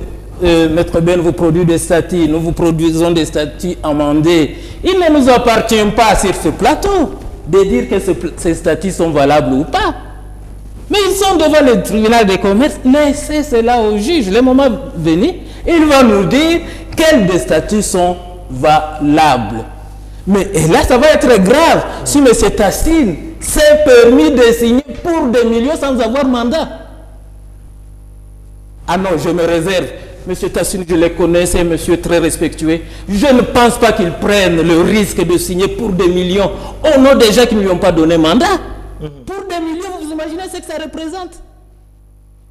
Maître Ben vous produit des statuts, nous vous produisons des statuts amendés. Il ne nous appartient pas sur ce plateau de dire que ces statuts sont valables ou pas. Mais ils sont devant le tribunal de commerce. Laissez cela au juge. Le moment venu, il va nous dire quels des statuts sont valables. Mais et là, ça va être grave si M. Tassine s'est permis de signer pour des millions sans avoir mandat. Ah non, je me réserve. Monsieur Tassine, je le connais, c'est un monsieur très respectueux. Je ne pense pas qu'il prenne le risque de signer pour des millions au nom des gens qui ne lui ont pas donné mandat. Pour des millions, vous imaginez ce que ça représente?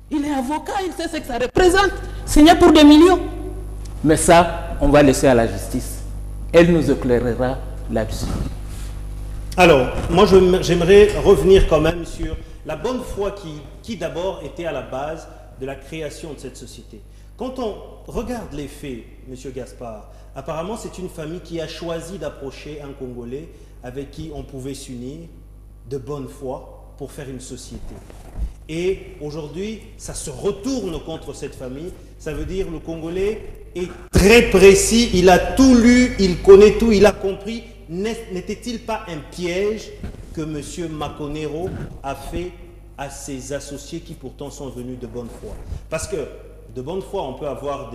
Il est avocat, il sait ce que ça représente. Signer pour des millions. Mais ça, on va laisser à la justice. Elle nous éclairera là-dessus. Alors, moi j'aimerais revenir quand même sur la bonne foi qui d'abord était à la base de la création de cette société. Quand on regarde les faits, M. Gaspard, apparemment c'est une famille qui a choisi d'approcher un Congolais avec qui on pouvait s'unir de bonne foi pour faire une société. Et aujourd'hui, ça se retourne contre cette famille. Ça veut dire le Congolais est très précis, il a tout lu, il connaît tout, il a compris. N'était-il pas un piège que M. Makonero a fait à ses associés qui pourtant sont venus de bonne foi? Parce que de bonne foi, on peut avoir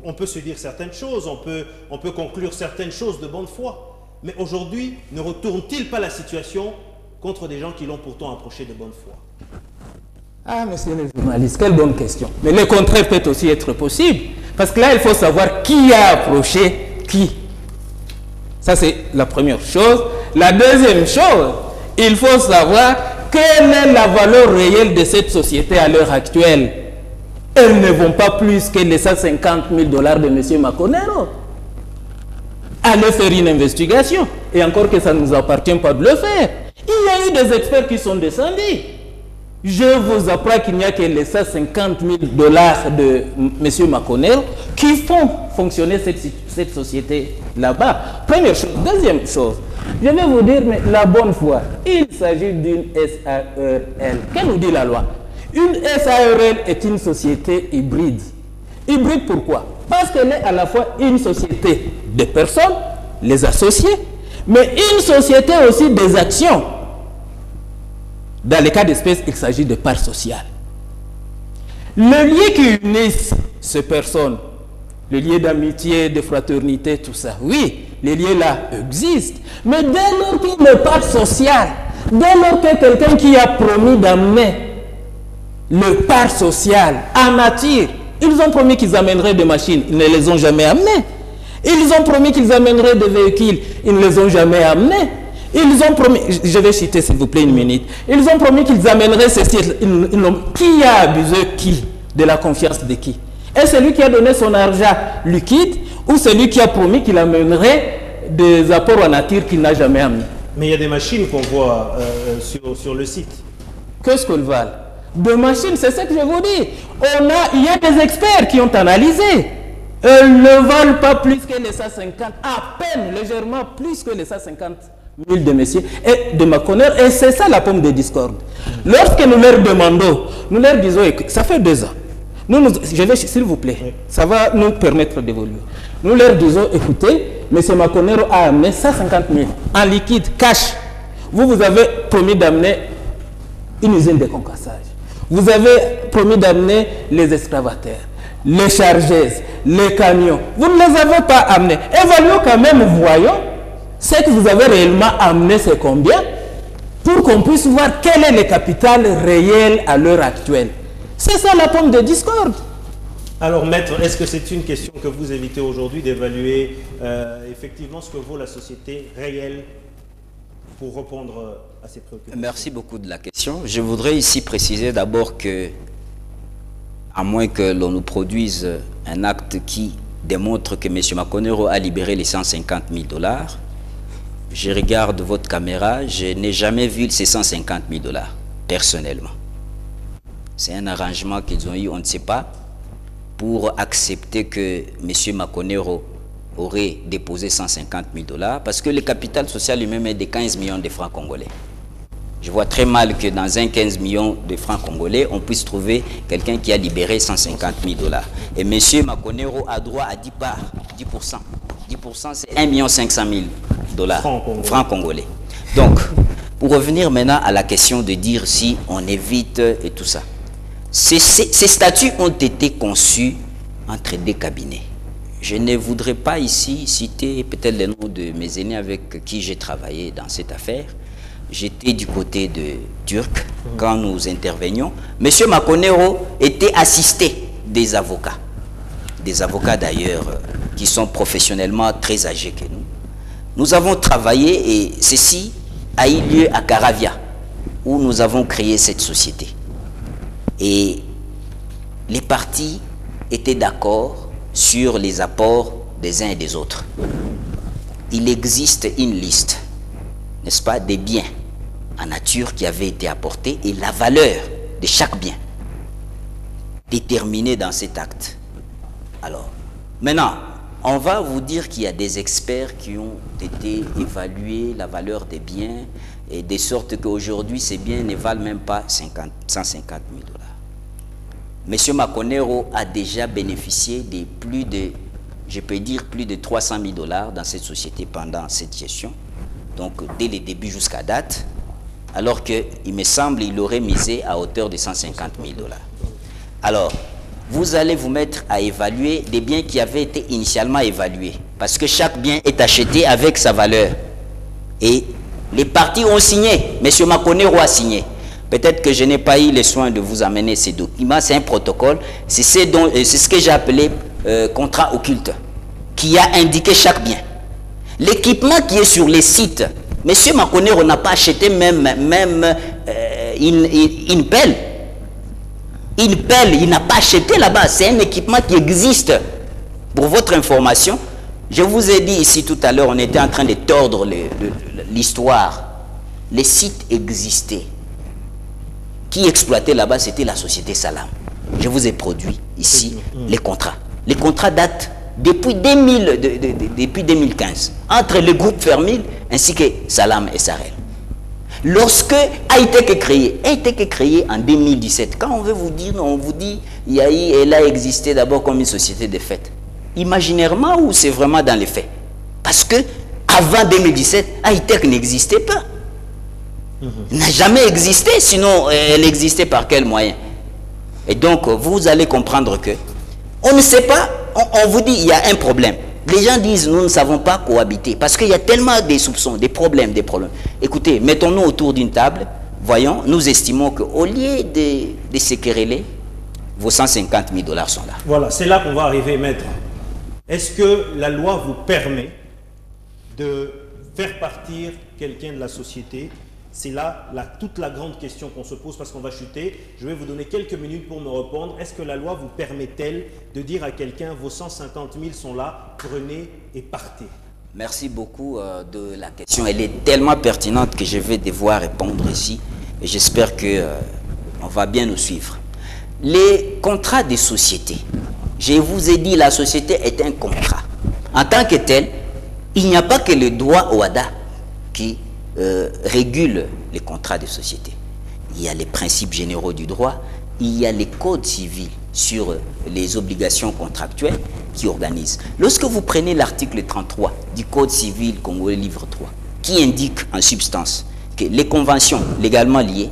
on peut se dire certaines choses, on peut conclure certaines choses de bonne foi. Mais aujourd'hui, ne retourne-t-il pas la situation contre des gens qui l'ont pourtant approché de bonne foi? Ah, monsieur le journaliste, quelle bonne question. Mais le contraire peut aussi être possible. Parce que là, il faut savoir qui a approché qui. Ça, c'est la première chose. La deuxième chose, il faut savoir quelle est la valeur réelle de cette société à l'heure actuelle. Elles ne vont pas plus que les 150 000 $ de M. Maconero. Allez faire une investigation. Et encore que ça ne nous appartient pas de le faire. Il y a eu des experts qui sont descendus. Je vous apprends qu'il n'y a que les 150 000 $ de M. Maconero qui font fonctionner cette société là-bas. Première chose. Deuxième chose, je vais vous dire, mais la bonne foi, il s'agit d'une SARL. Qu'est-ce que nous dit la loi? Une SARL est une société hybride. Hybride pourquoi? Parce qu'elle est à la fois une société de personnes, les associés, mais une société aussi des actions. Dans les cas d'espèce, il s'agit de parts sociales. Le lien qui unit ces personnes, le lien d'amitié, de fraternité, tout ça, oui, les liens là existent. Mais dès lors qu'il y a une part sociale, dès lors que quelqu'un qui a promis d'amener le part social en nature, ils ont promis qu'ils amèneraient des machines, ils ne les ont jamais amenées. Ils ont promis qu'ils amèneraient des véhicules, ils ne les ont jamais amenés. Ils ont promis, je vais citer s'il vous plaît une minute, ils ont promis qu'ils amèneraient ceci, qui a abusé qui? De la confiance de qui? Est-ce celui qui a donné son argent liquide ou celui qui a promis qu'il amènerait des apports en nature qu'il n'a jamais amené? Mais il y a des machines qu'on voit sur le site. Qu'est-ce qu'elles valent? De machines, c'est ce que je vous dis. Il y a des experts qui ont analysé. Elles ne valent pas plus que les 150, à peine, légèrement plus que les 150 000 de messieurs et de Maconero. Et c'est ça la pomme de discorde. Lorsque nous leur demandons, nous leur disons, ça fait 2 ans. Je vais, s'il vous plaît, oui. Ça va nous permettre d'évoluer. Nous leur disons, écoutez, M. Maconero a amené 150 000 en liquide, cash. Vous avez promis d'amener une usine de concassage. Vous avez promis d'amener les excavateurs, les chargeuses, les camions. Vous ne les avez pas amenés. Évaluons quand même, voyons, ce que vous avez réellement amené, c'est combien, pour qu'on puisse voir quel est le capital réel à l'heure actuelle. C'est ça la pomme de discorde. Alors, maître, est-ce que c'est une question que vous évitez aujourd'hui d'évaluer effectivement ce que vaut la société réelle pour répondre à ces préoccupations? Merci beaucoup de la question. Je voudrais ici préciser d'abord que, à moins que l'on nous produise un acte qui démontre que M. Maconero a libéré les 150 000 $, je regarde votre caméra, je n'ai jamais vu ces 150 000 $, personnellement. C'est un arrangement qu'ils ont eu, on ne sait pas, pour accepter que M. Maconero aurait déposé 150 000 $, parce que le capital social lui-même est de 15 millions de francs congolais. Je vois très mal que dans un 15 millions de francs congolais, on puisse trouver quelqu'un qui a libéré 150 000 $. Et M. Maconero a droit à 10 parts, 10%. 10%, c'est 1 500 000 $ francs congolais. Donc, pour revenir maintenant à la question de dire si on évite et tout ça. Ces statuts ont été conçus entre 2 cabinets. Je ne voudrais pas ici citer peut-être les noms de mes aînés avec qui j'ai travaillé dans cette affaire. J'étais du côté de Turc quand nous intervenions. M. Maconero était assisté des avocats d'ailleurs qui sont professionnellement très âgés que nous. Nous avons travaillé et ceci a eu lieu à Caravia où nous avons créé cette société. Et les parties étaient d'accord sur les apports des uns et des autres. Il existe une liste, n'est-ce pas, des biens en nature qui avaient été apportés et la valeur de chaque bien déterminée dans cet acte. Alors, maintenant, on va vous dire qu'il y a des experts qui ont été évalués la valeur des biens et de sorte qu'aujourd'hui, ces biens ne valent même pas 150 000 $. M. Maconero a déjà bénéficié de plus de, je peux dire, plus de 300 000 $ dans cette société pendant cette gestion. Donc, dès le début jusqu'à date, alors qu'il me semble qu'il aurait misé à hauteur de 150 000 $. Alors, vous allez vous mettre à évaluer des biens qui avaient été initialement évalués. Parce que chaque bien est acheté avec sa valeur. Et les parties ont signé. M. Maconero a signé. Peut-être que je n'ai pas eu le soin de vous amener ces documents. C'est un protocole. C'est ce que j'ai appelé contrat occulte qui a indiqué chaque bien. L'équipement qui est sur les sites, M. Makonero n'a pas acheté même une pelle. Une pelle, il n'a pas acheté là-bas. C'est un équipement qui existe. Pour votre information, je vous ai dit ici tout à l'heure, on était en train de tordre l'histoire. Les sites existaient. Qui exploitait là-bas, c'était la société Salam. Je vous ai produit ici les contrats. Les contrats datent depuis 2015, entre le groupe Fermil ainsi que Salam et Sarel. Lorsque Hightech est créé en 2017, quand on veut vous dire, on vous dit, elle a existé d'abord comme une société de fait. Imaginairement ou c'est vraiment dans les faits? Parce que avant 2017, Hightech n'existait pas. N'a jamais existé, sinon elle existait par quel moyen? Et donc vous allez comprendre que on ne sait pas, on vous dit il y a un problème. Les gens disent nous ne savons pas cohabiter parce qu'il y a tellement de soupçons, des problèmes. Écoutez, mettons-nous autour d'une table, voyons, nous estimons qu'au lieu de se quereller, vos 150 000 $ sont là. Voilà, c'est là qu'on va arriver, maître. Est-ce que la loi vous permet de faire partir quelqu'un de la société? C'est là toute la grande question qu'on se pose parce qu'on va chuter. Je vais vous donner quelques minutes pour me répondre. Est-ce que la loi vous permet-elle de dire à quelqu'un vos 150 000 sont là, prenez et partez? Merci beaucoup de la question. Elle est tellement pertinente que je vais devoir répondre ici. Et j'espère qu'on va bien nous suivre. Les contrats de société. Je vous ai dit la société est un contrat. En tant que tel, il n'y a pas que le droit au OHADA qui régule les contrats de société. Il y a les principes généraux du droit, il y a les codes civils sur les obligations contractuelles qui organisent. Lorsque vous prenez l'article 33 du Code civil congolais livre 3, qui indique en substance que les conventions légalement liées,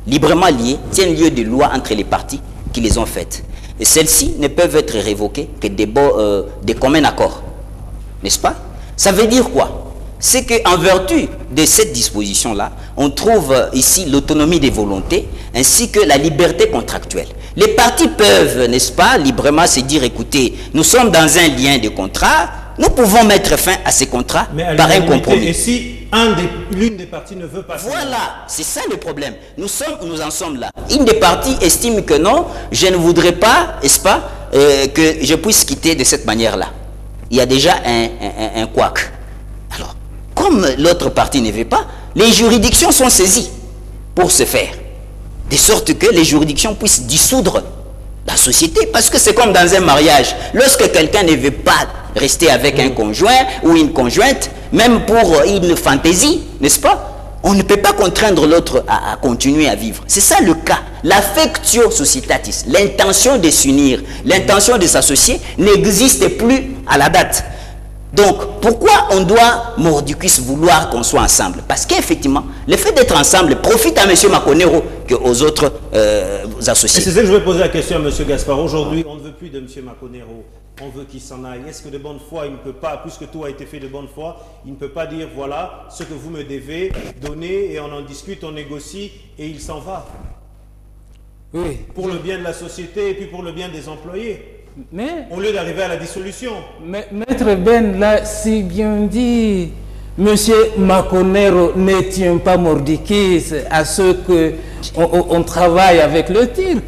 librement liées, tiennent lieu de loi entre les parties qui les ont faites. Et celles-ci ne peuvent être révoquées que des communs accords. N'est-ce pas? Ça veut dire quoi? C'est qu'en vertu de cette disposition-là, on trouve ici l'autonomie des volontés ainsi que la liberté contractuelle. Les parties peuvent, n'est-ce pas, librement se dire, écoutez, nous sommes dans un lien de contrat, nous pouvons mettre fin à ces contrats par un compromis. Et si l'une des parties ne veut pas... Voilà, c'est ça le problème. Nous en sommes là. Une des parties estime que non, je ne voudrais pas, n'est-ce pas, que je puisse quitter de cette manière-là. Il y a déjà un couac. Alors, comme l'autre partie ne veut pas, les juridictions sont saisies pour ce faire. De sorte que les juridictions puissent dissoudre la société. Parce que c'est comme dans un mariage. Lorsque quelqu'un ne veut pas rester avec un conjoint ou une conjointe, même pour une fantaisie, n'est-ce pas? On ne peut pas contraindre l'autre à continuer à vivre. C'est ça le cas. L'affectio societatis, l'intention de s'unir, l'intention de s'associer n'existe plus à la date. Donc, pourquoi on doit mordicus vouloir qu'on soit ensemble? Parce qu'effectivement, le fait d'être ensemble profite à M. Makonero qu'aux autres associés. C'est ça que je vais poser la question à M. Gaspard. Aujourd'hui, on ne veut plus de M. Makonero. On veut qu'il s'en aille. Est-ce que de bonne foi, il ne peut pas, puisque tout a été fait de bonne foi, il ne peut pas dire, voilà, ce que vous me devez, donner, et on en discute, on négocie, et il s'en va? Oui. Pour le bien de la société et puis pour le bien des employés. Mais, au lieu d'arriver à la dissolution. Maître Ben l'a si bien dit. Monsieur Makonero ne tient pas mordicus à ce qu'on travaille avec le Turc.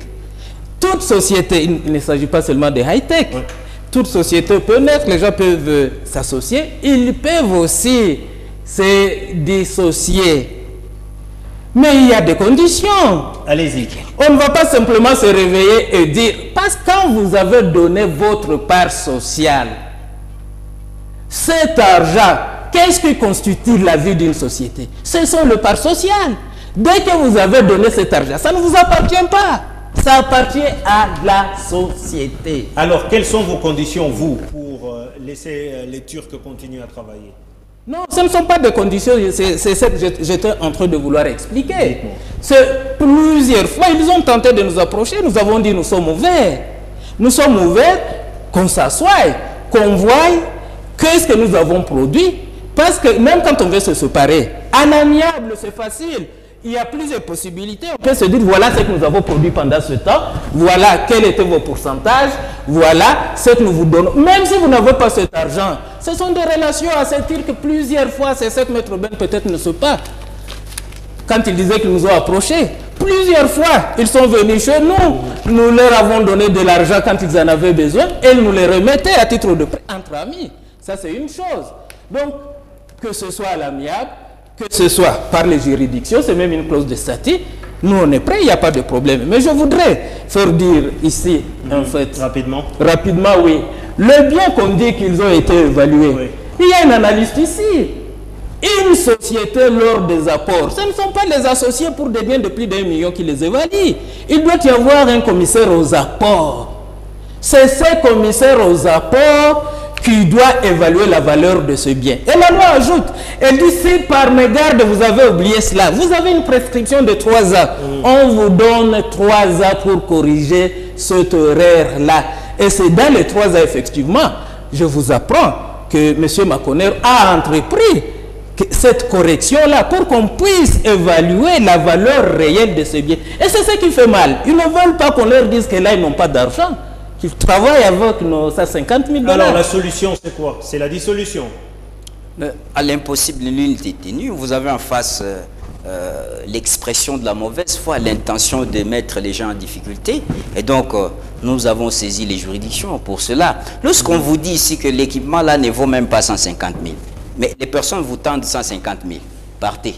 Toute société, il ne s'agit pas seulement de high-tech. Ouais. Toute société peut naître, les gens peuvent s'associer. Ils peuvent aussi se dissocier. Mais il y a des conditions. Allez-y. On ne va pas simplement se réveiller et dire, parce que quand vous avez donné votre part sociale, cet argent, qu'est-ce qui constitue la vie d'une société? Ce sont les parts sociales. Dès que vous avez donné cet argent, ça ne vous appartient pas. Ça appartient à la société. Alors, quelles sont vos conditions, vous, pour laisser les Turcs continuer à travailler? Non, ce ne sont pas des conditions, c'est ce que j'étais en train de vouloir expliquer. C'est plusieurs fois, ils ont tenté de nous approcher, nous avons dit nous sommes ouverts. Nous sommes ouverts, qu'on s'assoie, qu'on voie qu'est-ce que nous avons produit. Parce que même quand on veut se séparer, en amiable, c'est facile. il y a plusieurs possibilités. On peut se dire, voilà ce que nous avons produit pendant ce temps, voilà quel était vos pourcentages, voilà ce que nous vous donnons. Même si vous n'avez pas cet argent, ce sont des relations à se dire que plusieurs fois, c'est ce que M. Ben peut-être ne sait pas. Quand il disait qu'ils nous ont approchés, plusieurs fois, ils sont venus chez nous. Nous leur avons donné de l'argent quand ils en avaient besoin et ils nous les remettaient à titre de prêt entre amis. Ça, c'est une chose. Donc, que ce soit à l'amiable, que ce soit par les juridictions, c'est même une clause de statut. Nous, on est prêts, il n'y a pas de problème. Mais je voudrais faire dire ici, en fait... Rapidement. Rapidement, oui. Le bien qu'on dit qu'ils ont été évalués, oui. Il y a un analyste ici. Une société, lors des apports, ce ne sont pas les associés pour des biens de plus d'1 million qui les évaluent. Il doit y avoir un commissaire aux apports. C'est ce commissaire aux apports qui doit évaluer la valeur de ce bien. Et la loi ajoute, elle dit, si par mégarde vous avez oublié cela, vous avez une prescription de 3 ans. On vous donne 3 ans pour corriger cette erreur-là. Et c'est dans les 3 ans, effectivement, je vous apprends que M. Makonero a entrepris cette correction-là pour qu'on puisse évaluer la valeur réelle de ce bien. Et c'est ce qui fait mal. Ils ne veulent pas qu'on leur dise que là, ils n'ont pas d'argent. Qu'ils travaillent avec nos 50 000 $. Alors, la solution, c'est quoi? C'est la dissolution. À l'impossible, nul n'est tenu. Vous avez en face l'expression de la mauvaise foi, l'intention de mettre les gens en difficulté. Et donc, nous avons saisi les juridictions pour cela. Lorsqu'on vous dit ici que l'équipement là ne vaut même pas 150 000, mais les personnes vous tendent 150 000, partez.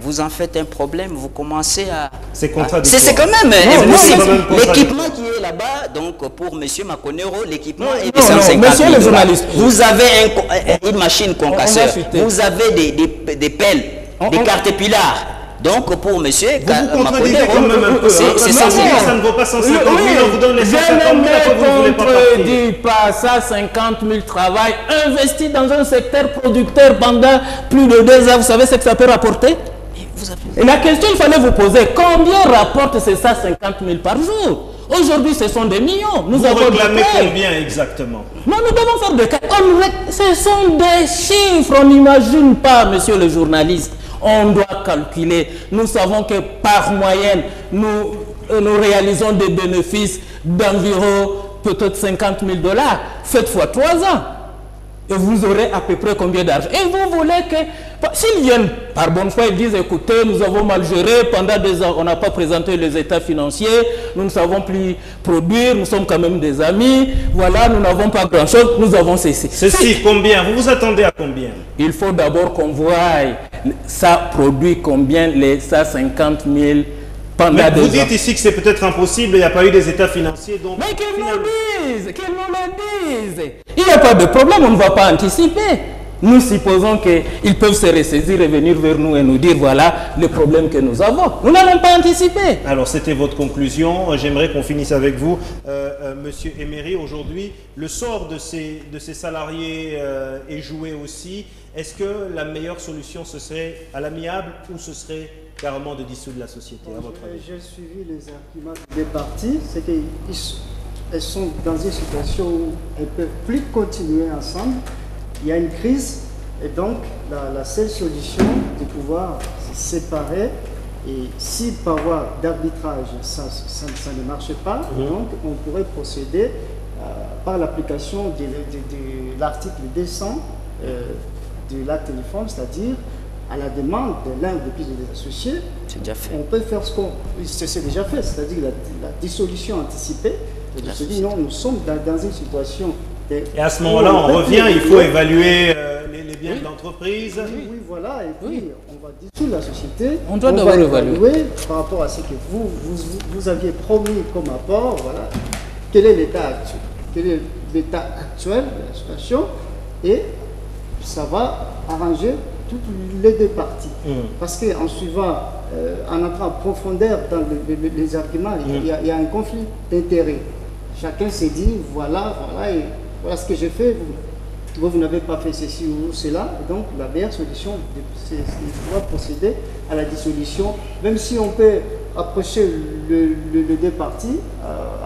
Vous en faites un problème, vous commencez à... C'est contradictoire. C'est quand même impossible. L'équipement qui est là-bas, donc pour M. Makonero, l'équipement est de 150 000 $. Monsieur le journaliste, vous avez une machine concasseur, vous avez des pelles, des cartépilars. Donc pour M. Makonero, ça ne vaut pas 150 000, on vous donne les 150 000, après vous ne voulez pas partir. Je ne contredis pas ça, 50 000 travail investi dans un secteur producteur pendant plus de 2 ans. Vous savez ce que ça peut rapporter? Et la question, il fallait vous poser, combien rapporte ces 150 000 par jour? Aujourd'hui, ce sont des millions. Vous réclamez combien exactement? Non, nous devons faire des calculs. Ce sont des chiffres, on n'imagine pas, monsieur le journaliste. On doit calculer. Nous savons que par moyenne, nous réalisons des bénéfices d'environ peut-être 50 000 $. Faites fois 3 ans. Et vous aurez à peu près combien d'argent? Et vous voulez que... S'ils viennent par bonne foi, ils disent, écoutez, nous avons mal géré, pendant 2 ans, on n'a pas présenté les états financiers, nous ne savons plus produire, nous sommes quand même des amis, voilà, nous n'avons pas grand-chose, nous avons cessé. Ceci, combien? Vous vous attendez à combien? Il faut d'abord qu'on voie, ça produit combien les 150 000 pendant 2 ans. Vous dites ici que c'est peut-être impossible, il n'y a pas eu des états financiers, donc... Mais qu'ils nous le disent, qu'ils nous le disent. Il n'y a pas de problème, on ne va pas anticiper. Nous supposons qu'ils peuvent se ressaisir et venir vers nous et nous dire voilà le problème que nous avons. Nous n'allons pas anticiper. Alors c'était votre conclusion. J'aimerais qu'on finisse avec vous. Monsieur Emery, aujourd'hui, le sort de ces salariés est joué aussi. Est-ce que la meilleure solution ce serait à l'amiable ou ce serait carrément de dissoudre la société, à votre avis? J'ai suivi les arguments des parties. C'est qu'elles sont dans une situation où elles ne peuvent plus continuer ensemble. Il y a une crise et donc la seule solution de pouvoir se séparer, et si par voie d'arbitrage ça ne marche pas, donc on pourrait procéder par l'application de l'article 200 de la téléphone, c'est-à-dire à la demande de l'un des associés. C'est déjà fait. On peut faire ce qu'on... C'est déjà fait, c'est-à-dire la dissolution anticipée. Je se dis non, nous sommes dans une situation... Et à ce moment-là, on revient, il faut évaluer les biens de l'entreprise. Oui, voilà, et puis on va dissoudre la société. On doit d'abord évaluer par rapport à ce que vous aviez promis comme apport. Voilà, quel est l'état actuel? Quel est l'état actuel de la situation? Et ça va arranger toutes les 2 parties. Parce qu'en suivant, en entrant en profondeur dans les arguments, il y a un conflit d'intérêts. Chacun s'est dit, voilà, et voilà ce que j'ai fait, vous n'avez pas fait ceci ou cela. Et donc la meilleure solution, c'est de pouvoir procéder à la dissolution, même si on peut approcher les 2 parties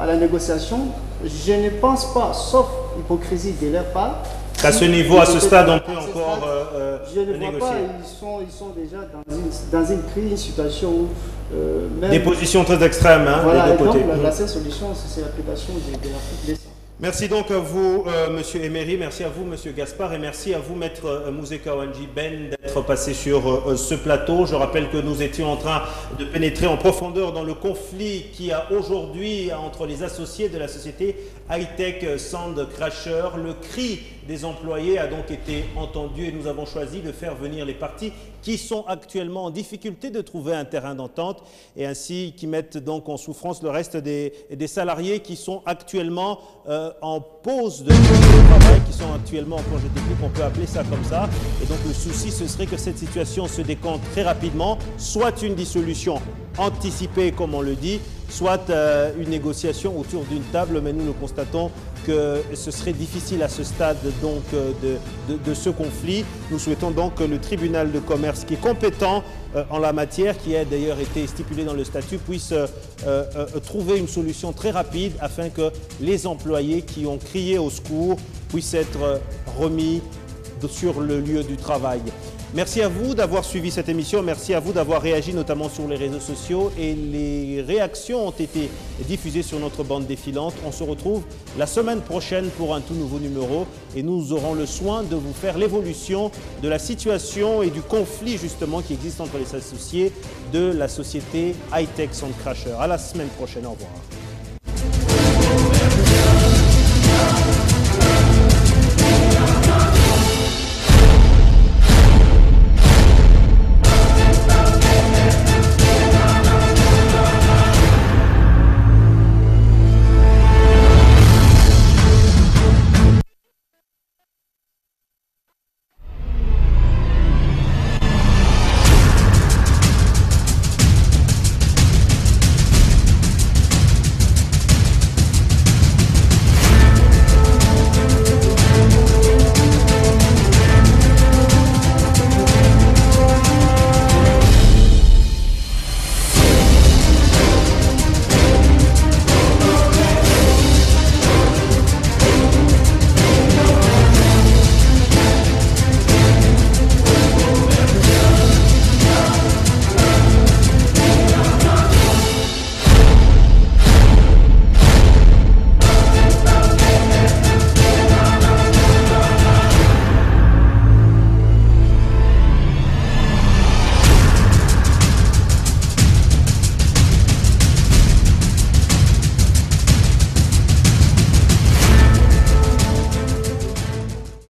à la négociation. Je ne pense pas, sauf hypocrisie de leur part, qu'à ce niveau, à ce stade, on peut encore je ne négocier. vois pas, ils sont déjà dans une crise, une situation où même... Des positions très extrêmes, hein, voilà, des deux côtés. Donc la seule solution, c'est l'application de l'article 200. Merci donc à vous, Monsieur Emery, merci à vous, Monsieur Gaspard, et merci à vous, Maître Mouzeka Wanji Ben, d'être passé sur ce plateau. Je rappelle que nous étions en train de pénétrer en profondeur dans le conflit qui a aujourd'hui entre les associés de la société Hightech Sand Crusher. Le cri des employés a donc été entendu et nous avons choisi de faire venir les parties qui sont actuellement en difficulté de trouver un terrain d'entente et ainsi qui mettent donc en souffrance le reste des salariés qui sont actuellement en pause de travail, qui sont actuellement en congé technique, on peut appeler ça comme ça. Et donc le souci, ce serait que cette situation se décante très rapidement, soit une dissolution anticipée, comme on le dit, soit une négociation autour d'une table, mais nous le constatons que ce serait difficile à ce stade donc de ce conflit. Nous souhaitons donc que le tribunal de commerce qui est compétent en la matière, qui a d'ailleurs été stipulé dans le statut, puisse trouver une solution très rapide afin que les employés qui ont crié au secours puissent être remis sur le lieu du travail. Merci à vous d'avoir suivi cette émission, merci à vous d'avoir réagi notamment sur les réseaux sociaux et les réactions ont été diffusées sur notre bande défilante. On se retrouve la semaine prochaine pour un tout nouveau numéro et nous aurons le soin de vous faire l'évolution de la situation et du conflit justement qui existe entre les associés de la société Hightech Sand Crusher. À la semaine prochaine, au revoir.